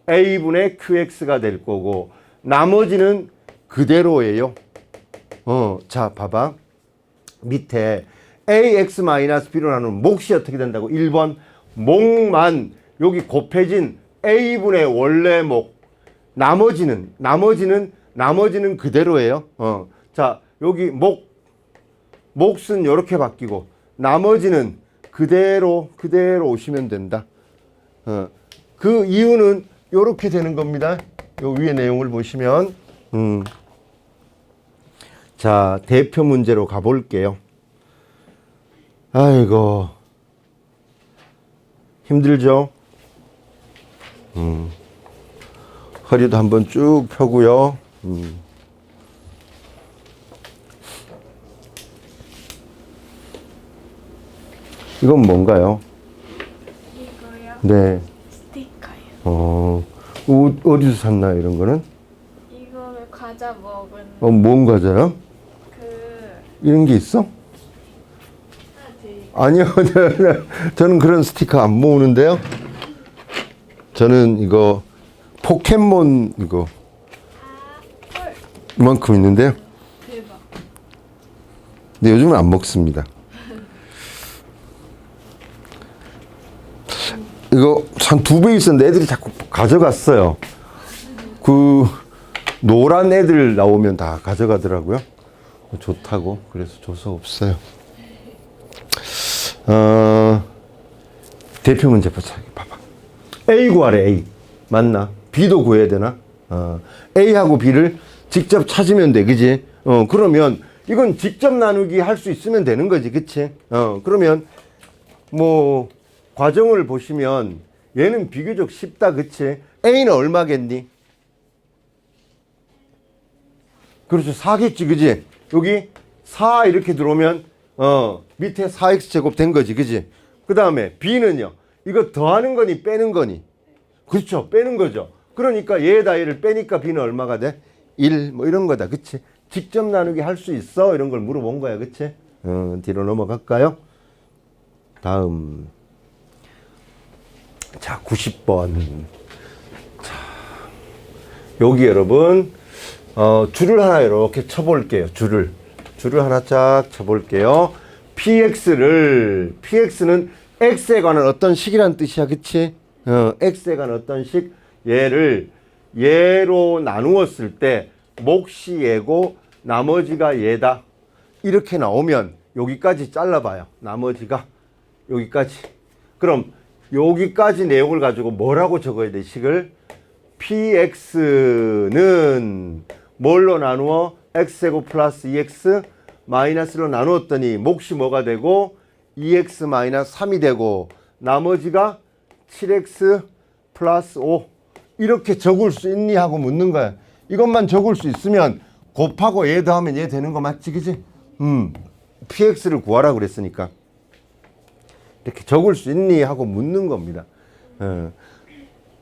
a분의 qx가 될 거고 나머지는 그대로예요. 자, 봐봐. 밑에 ax-b로 나누면 몫이 어떻게 된다고? 1번 몫만 여기 곱해진 a분의 원래 몫. 나머지는 그대로예요. 자, 여기 몫은 이렇게 바뀌고 나머지는 그대로 오시면 된다. 그 이유는 이렇게 되는 겁니다. 요 위에 내용을 보시면 자, 대표 문제로 가볼게요. 아이고 힘들죠? 허리도 한번 쭉 펴고요. 이건 뭔가요? 이거요? 네. 스티커요. 어디서 샀나요, 이런 거는? 이거를 과자 먹은 뭔 과자요? 이런 게 있어? 아니요. 저는 그런 스티커 안 모으는데요. 저는 이거 포켓몬 이거 헐. 이만큼 있는데요. 대박. 근데 요즘은 안 먹습니다. 이거 한 2배 있었는데 애들이 자꾸 가져갔어요. 그 노란 애들 나오면 다 가져가더라고요. 좋다고. 그래서 줘서 없어요. 대표 문제 보자. 봐봐. A 구하래, A. 맞나? B도 구해야 되나? A하고 B를 직접 찾으면 돼. 그지? 그러면 이건 직접 나누기 할 수 있으면 되는 거지. 그치? 그러면 뭐 과정을 보시면 얘는 비교적 쉽다. 그치? A는 얼마겠니? 그렇죠. 4겠지. 그지? 여기 4 이렇게 들어오면 밑에 4x 제곱 된 거지. 그지? 그 다음에 B는요. 이거 더하는 거니 빼는 거니? 그렇죠. 빼는 거죠. 그러니까 얘에다 얘를 빼니까 B는 얼마가 돼? 1 뭐 이런 거다. 그치? 직접 나누기 할 수 있어? 이런 걸 물어본 거야. 그치? 뒤로 넘어갈까요? 다음. 자, 90번. 자, 여기 여러분, 줄을 하나 이렇게 쳐볼게요. 줄을 하나 쫙 쳐볼게요. PX는 X에 관한 어떤 식이란 뜻이야. 그치? X에 관한 어떤 식? 얘로 나누었을 때, 몫이 얘고, 나머지가 얘다. 이렇게 나오면, 여기까지 잘라봐요. 나머지가 여기까지. 그럼, 여기까지 내용을 가지고 뭐라고 적어야 돼, 식을? PX는 뭘로 나누어? X제곱 플러스 2X 마이너스로 나누었더니 몫이 뭐가 되고 2X 마이너스 3이 되고 나머지가 7X 플러스 5 이렇게 적을 수 있니? 하고 묻는 거야. 이것만 적을 수 있으면 곱하고 얘 더하면 얘 되는 거 맞지? 그지? PX를 구하라 그랬으니까 이렇게 적을 수 있니? 하고 묻는 겁니다.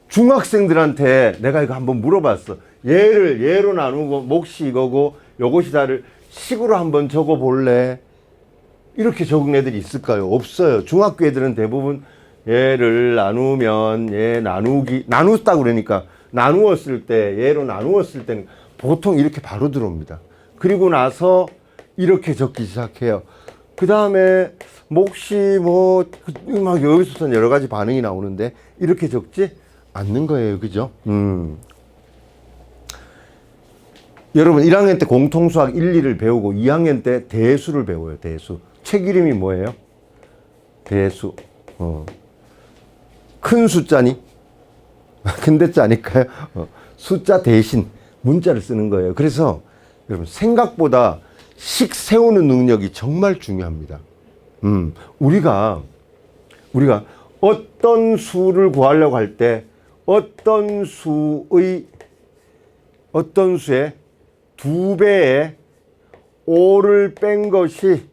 중학생들한테 내가 이거 한번 물어봤어. 얘로 나누고 몫이 이거고 요것이 다를 식으로 한번 적어 볼래? 이렇게 적은 애들이 있을까요? 없어요. 중학교 애들은 대부분 얘를 나누면 얘 나누었다고 그러니까 나누었을 때 얘로 나누었을 때는 보통 이렇게 바로 들어옵니다. 그리고 나서 이렇게 적기 시작해요. 그 다음에 몫이 막 여기서부터 여러 가지 반응이 나오는데 이렇게 적지 않는 거예요. 그죠? 여러분 1학년 때 공통수학 1, 2를 배우고 2학년 때 대수를 배워요. 대수. 책 이름이 뭐예요? 대수. 큰 숫자니? 큰 대자 아닐까요? 숫자 대신 문자를 쓰는 거예요. 그래서 여러분 생각보다 식 세우는 능력이 정말 중요합니다. 우리가 어떤 수를 구하려고 할 때 어떤 수의 2배의 5를 뺀 것이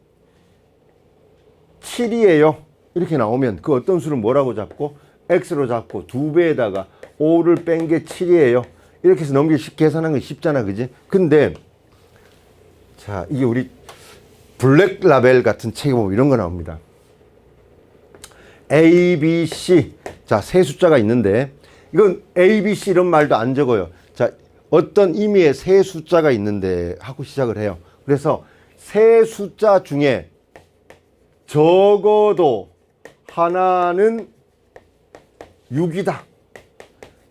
7이에요. 이렇게 나오면 그 어떤 수를 뭐라고 잡고 x로 잡고 2배에다가 5를 뺀 게 7이에요. 이렇게 해서 계산하는 게 쉽잖아. 그지? 근데 자, 이게 우리 블랙라벨 같은 책에 보면 이런 거 나옵니다. A, B, C. 자, 세 숫자가 있는데 이건 A, B, C 이런 말도 안 적어요. 자, 어떤 의미의 세 숫자가 있는데 하고 시작을 해요. 그래서 세 숫자 중에 적어도 하나는 6이다.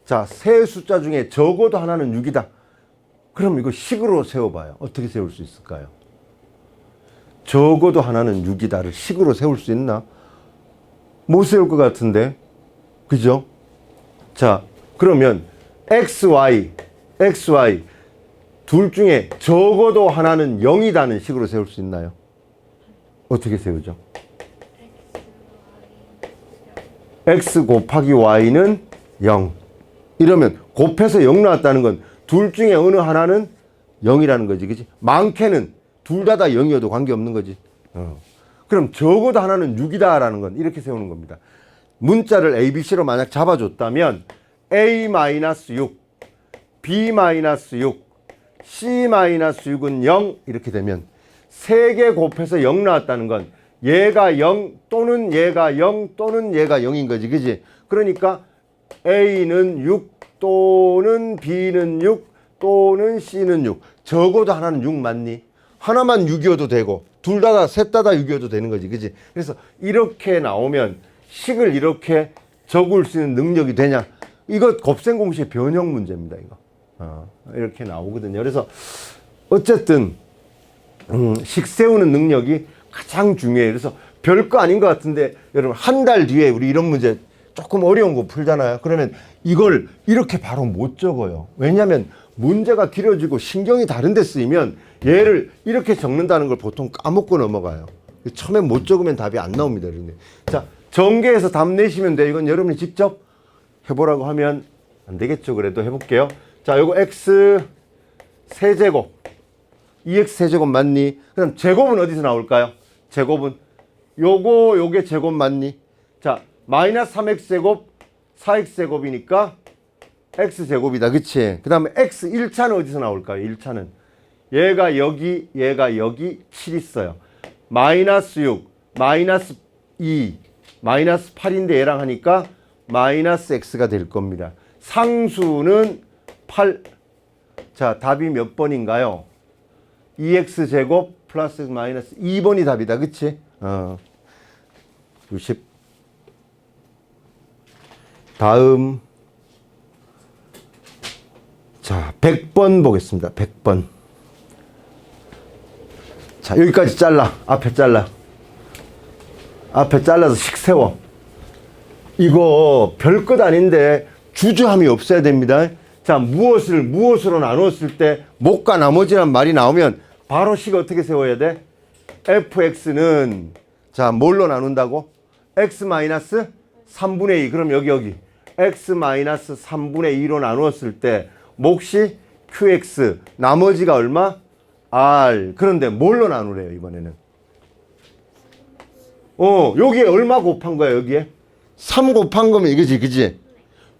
자, 세 숫자 중에 적어도 하나는 6이다. 그럼 이거 식으로 세워봐요. 어떻게 세울 수 있을까요? 적어도 하나는 6이다를 식으로 세울 수 있나? 못 세울 것 같은데. 그죠? 자, 그러면 XY 둘 중에 적어도 하나는 0이다는 식으로 세울 수 있나요? 어떻게 세우죠? X 곱하기 Y는 0. 이러면 곱해서 0 나왔다는 건 둘 중에 어느 하나는 0이라는 거지. 그치? 많게는 둘 다 0이어도 관계없는 거지. 그럼 적어도 하나는 6이다라는 건 이렇게 세우는 겁니다. 문자를 ABC로 만약 잡아줬다면 A-6, B-6, C-6은 0 이렇게 되면 3개 곱해서 0 나왔다는 건 얘가 0 또는 얘가 0 또는 얘가 0인 거지. 그지? 그러니까 A는 6 또는 B는 6 또는 C는 6. 적어도 하나는 6 맞니? 하나만 6이어도 되고 둘 다 셋 다 6이어도 되는 거지. 그지? 그래서 이렇게 나오면 식을 이렇게 적을 수 있는 능력이 되냐? 이거 곱셈 공식의 변형 문제입니다. 이거 이렇게 나오거든요. 그래서 어쨌든 식 세우는 능력이 가장 중요해요. 그래서 별거 아닌 것 같은데 여러분 한 달 뒤에 우리 이런 문제 조금 어려운 거 풀잖아요. 그러면 이걸 이렇게 바로 못 적어요. 왜냐하면 문제가 길어지고 신경이 다른 데 쓰이면 얘를 이렇게 적는다는 걸 보통 까먹고 넘어가요. 처음에 못 적으면 답이 안 나옵니다. 그런데 자, 전개해서 답 내시면 돼요. 이건 여러분이 직접 해보라고 하면 안 되겠죠. 그래도 해볼게요. 자, 요거 x 세제곱 2x 세제곱 맞니? 그럼 제곱은 어디서 나올까요? 제곱은 요게 제곱 맞니? 자, 마이너스 3x 세곱 4x 세곱이니까 x 제곱이다. 그치? 그 다음에 x 1차는 어디서 나올까요? 1차는 얘가 여기 7 있어요. 마이너스 6 마이너스 2 마이너스 8인데 얘랑 하니까 마이너스 x가 될 겁니다. 상수는 8. 자, 답이 몇 번인가요? 2x 제곱 플러스 마이너스 2번이 답이다. 그치? 60. 다음. 자, 100번 보겠습니다. 100번. 자, 여기까지 잘라. 앞에 잘라. 앞에 잘라서 식 세워. 이거 별것 아닌데 주저함이 없어야 됩니다. 자, 무엇으로 나눴을 때 못과 나머지란 말이 나오면 바로 식 어떻게 세워야 돼? fx는 자, 뭘로 나눈다고? x-3분의 2. 그럼 여기 x-3분의 2로 나누었을 때 몫이 qx, 나머지가 얼마? r. 그런데 뭘로 나누래요, 이번에는? 여기에 얼마 곱한 거야, 여기에? 3 곱한 거면 이거지, 그지?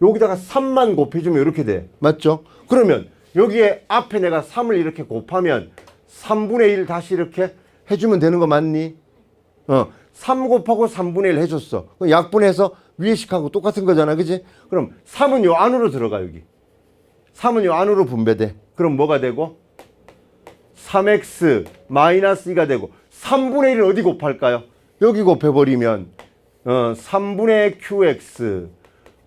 여기다가 3만 곱해주면 이렇게 돼. 맞죠? 그러면 여기에 앞에 내가 3을 이렇게 곱하면 3분의 1 다시 이렇게 해주면 되는 거 맞니? 3 곱하고 3분의 1 해줬어. 약분해서 위에 식하고 똑같은 거잖아, 그지? 그럼 3은 요 안으로 들어가, 여기. 3은 요 안으로 분배돼. 그럼 뭐가 되고? 3x 마이너스 2가 되고 3분의 1을 어디 곱할까요? 여기 곱해버리면 3분의 qx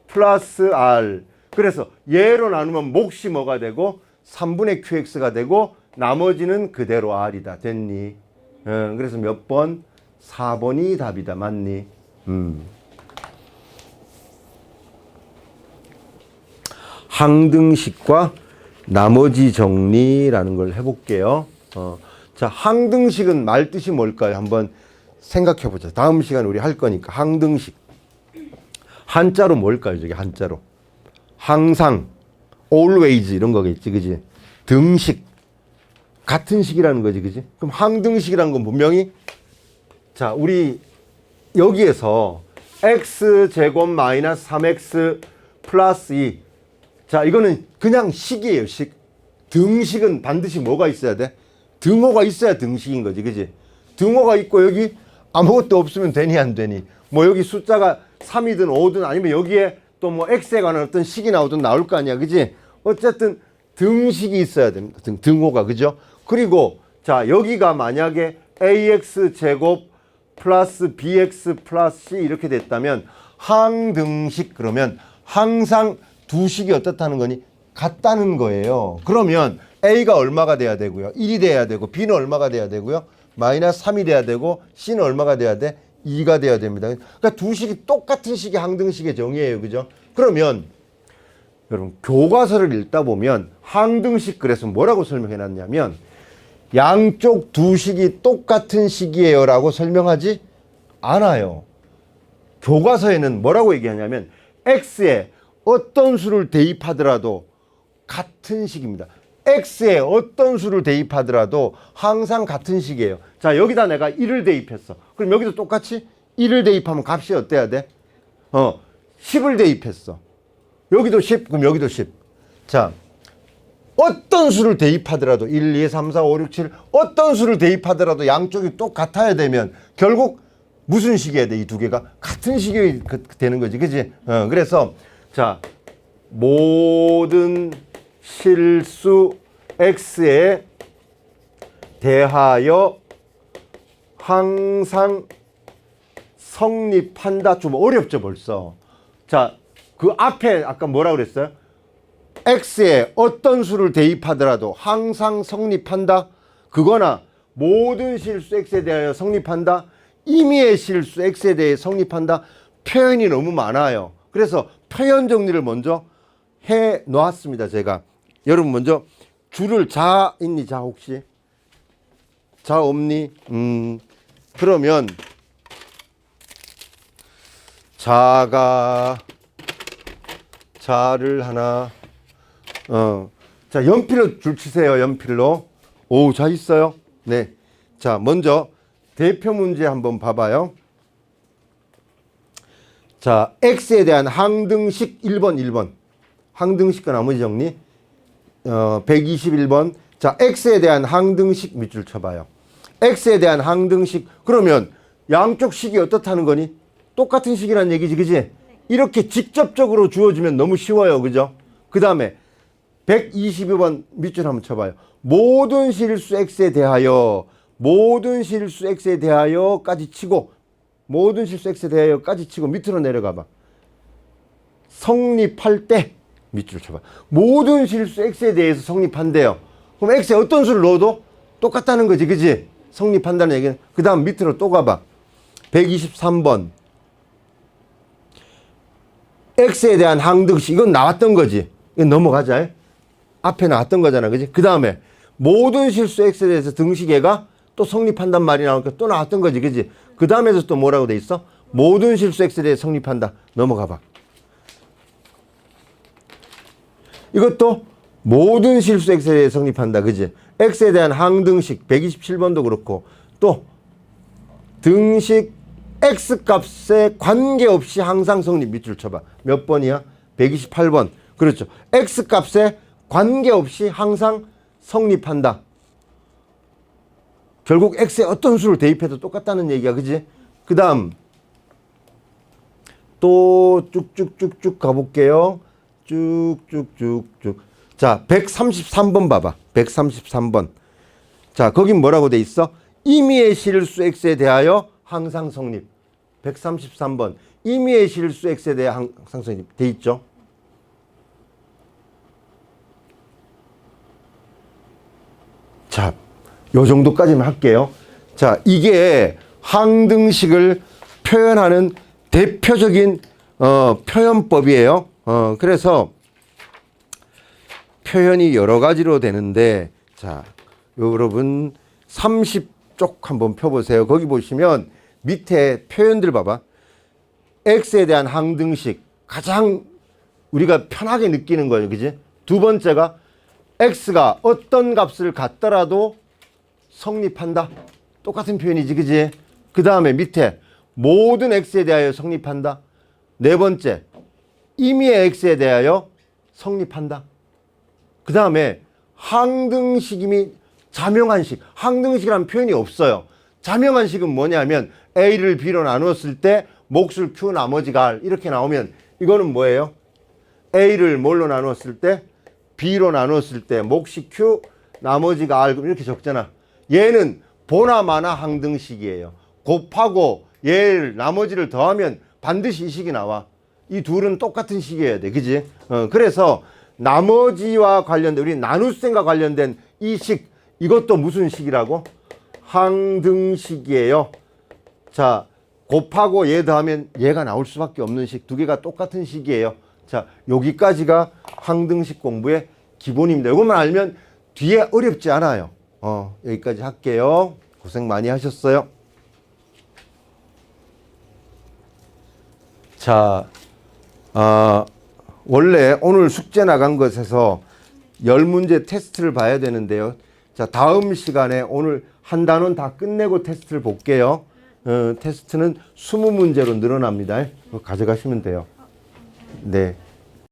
플러스 r. 그래서 얘로 나누면 몫이 뭐가 되고 3분의 qx가 되고 나머지는 그대로 r이다. 됐니? 그래서 몇 번? 4번이 답이다. 맞니? 항등식과 나머지 정리라는 걸 해볼게요. 자, 항등식은 말 뜻이 뭘까요? 한번 생각해보자. 다음 시간에 우리 할 거니까. 항등식. 한자로 뭘까요? 저기 한자로. 항상, always 이런 거겠지, 그지? 등식. 같은 식이라는 거지, 그지? 그럼 항등식이라는 건 분명히 자, 우리 여기에서 x제곱 마이너스 3x 플러스 2. 자, 이거는 그냥 식이에요, 식. 등식은 반드시 뭐가 있어야 돼? 등호가 있어야 등식인 거지, 그지? 등호가 있고 여기 아무것도 없으면 되니 안 되니? 뭐 여기 숫자가 3이든 5든 아니면 여기에 또 뭐 x에 관한 어떤 식이 나오든 나올 거 아니야, 그지? 어쨌든 등식이 있어야 됩니다. 등호가, 그죠? 그리고 자, 여기가 만약에 ax 제곱 플러스 bx 플러스 c 이렇게 됐다면 항등식, 그러면 항상 두 식이 어떻다는 거니? 같다는 거예요. 그러면 a가 얼마가 돼야 되고요? 1이 돼야 되고, b는 얼마가 돼야 되고요? 마이너스 3이 돼야 되고, c는 얼마가 돼야 돼? 2가 돼야 됩니다. 그러니까 두 식이 똑같은 식이 항등식의 정의예요. 그죠? 그러면 여러분, 교과서를 읽다 보면 항등식 그래서 뭐라고 설명해 놨냐면 양쪽 두 식이 똑같은 식이에요 라고 설명하지 않아요. 교과서에는 뭐라고 얘기하냐면 x에 어떤 수를 대입하더라도 같은 식입니다. x에 어떤 수를 대입하더라도 항상 같은 식이에요. 자, 여기다 내가 1을 대입했어. 그럼 여기도 똑같이 1을 대입하면 값이 어때야 돼? 10을 대입했어. 여기도 10, 그럼 여기도 10. 자, 어떤 수를 대입하더라도 1, 2, 3, 4, 5, 6, 7 어떤 수를 대입하더라도 양쪽이 똑같아야 되면 결국 무슨 식이어야 돼? 이 두 개가 같은 식이 되는 거지, 그지? 그래서 자, 모든 실수 x에 대하여 항상 성립한다. 좀 어렵죠, 벌써. 자, 그 앞에 아까 뭐라 그랬어요? x에 어떤 수를 대입하더라도 항상 성립한다. 그거나 모든 실수 x에 대하여 성립한다. 임의의 실수 x에 대해 성립한다. 표현이 너무 많아요. 그래서 표현 정리를 먼저 해 놓았습니다. 제가 여러분 먼저 줄을 자 있니? 자 혹시? 자 없니? 그러면 자가 자를 하나 자, 연필로 줄 치세요. 연필로. 오, 자 있어요. 네. 자, 먼저 대표 문제 한번 봐봐요. 자, x에 대한 항등식 1번. 항등식과 나머지 정리. 121번. 자, x에 대한 항등식 밑줄 쳐봐요. x에 대한 항등식. 그러면 양쪽 식이 어떻다는 거니? 똑같은 식이란 얘기지, 그지? 이렇게 직접적으로 주어지면 너무 쉬워요, 그죠? 그 다음에 122번 밑줄 한번 쳐봐요. 모든 실수 x에 대하여, 모든 실수 x에 대하여까지 치고, 모든 실수 x에 대하여까지 치고 밑으로 내려가봐. 성립할 때 밑줄 쳐봐. 모든 실수 x에 대해서 성립한대요. 그럼 x에 어떤 수를 넣어도 똑같다는 거지, 그지? 성립한다는 얘기는. 그 다음 밑으로 또 가봐. 123번. x에 대한 항등식. 이건 나왔던 거지. 이건 넘어가자. 앞에 나왔던 거잖아, 그지? 그 다음에 모든 실수 x에 대해서 등식애가 또 성립한단 말이 나오니까 또 나왔던 거지, 그지? 그 다음에서 또 뭐라고 돼 있어? 모든 실수 x에 대해 성립한다. 넘어가봐. 이것도 모든 실수 x에 대해 성립한다, 그지? x에 대한 항등식 127번도 그렇고 또 등식 x값에 관계없이 항상 성립. 밑줄 쳐봐. 몇 번이야? 128번. 그렇죠. x값에 관계없이 항상 성립한다. 결국 x에 어떤 수를 대입해도 똑같다는 얘기야, 그지? 그 다음 또 쭉쭉쭉쭉 가볼게요. 쭉쭉쭉쭉. 자, 133번 봐봐. 133번. 자, 거긴 뭐라고 돼 있어? 임의의 실수 x에 대하여 항상 성립. 133번. 임의의 실수 x에 대해 항상 성립 돼 있죠? 자, 요 정도까지만 할게요. 자, 이게 항등식을 표현하는 대표적인 표현법이에요. 그래서 표현이 여러 가지로 되는데, 자, 여러분 30쪽 한번 펴보세요. 거기 보시면 밑에 표현들 봐봐. x에 대한 항등식 가장 우리가 편하게 느끼는 거예요, 그지? 두 번째가 x가 어떤 값을 갖더라도 성립한다. 똑같은 표현이지, 그지? 그 다음에 밑에 모든 x에 대하여 성립한다. 네 번째, 임의의 x에 대하여 성립한다. 그 다음에 항등식임이 자명한식. 항등식이라는 표현이 없어요. 자명한식은 뭐냐면 a를 b로 나누었을 때 몫을 q 나머지가 r 이렇게 나오면 이거는 뭐예요? a를 뭘로 나누었을 때 B로 나눴을 때 몫이 Q, 나머지가 R 이렇게 적잖아. 얘는 보나 마나 항등식이에요. 곱하고 얘를 나머지를 더하면 반드시 이 식이 나와. 이 둘은 똑같은 식이어야 돼. 그지? 그래서 나머지와 관련된 우리 나눗셈과 관련된 이 식, 이것도 무슨 식이라고? 항등식이에요. 자, 곱하고 얘 더하면 얘가 나올 수밖에 없는 식. 두 개가 똑같은 식이에요. 자, 여기까지가 항등식 공부의 기본입니다. 이것만 알면 뒤에 어렵지 않아요. 여기까지 할게요. 고생 많이 하셨어요. 자, 원래 오늘 숙제 나간 것에서 10문제 테스트를 봐야 되는데요. 자, 다음 시간에 오늘 한 단원 다 끝내고 테스트를 볼게요. 테스트는 20문제로 늘어납니다. 가져가시면 돼요. 네.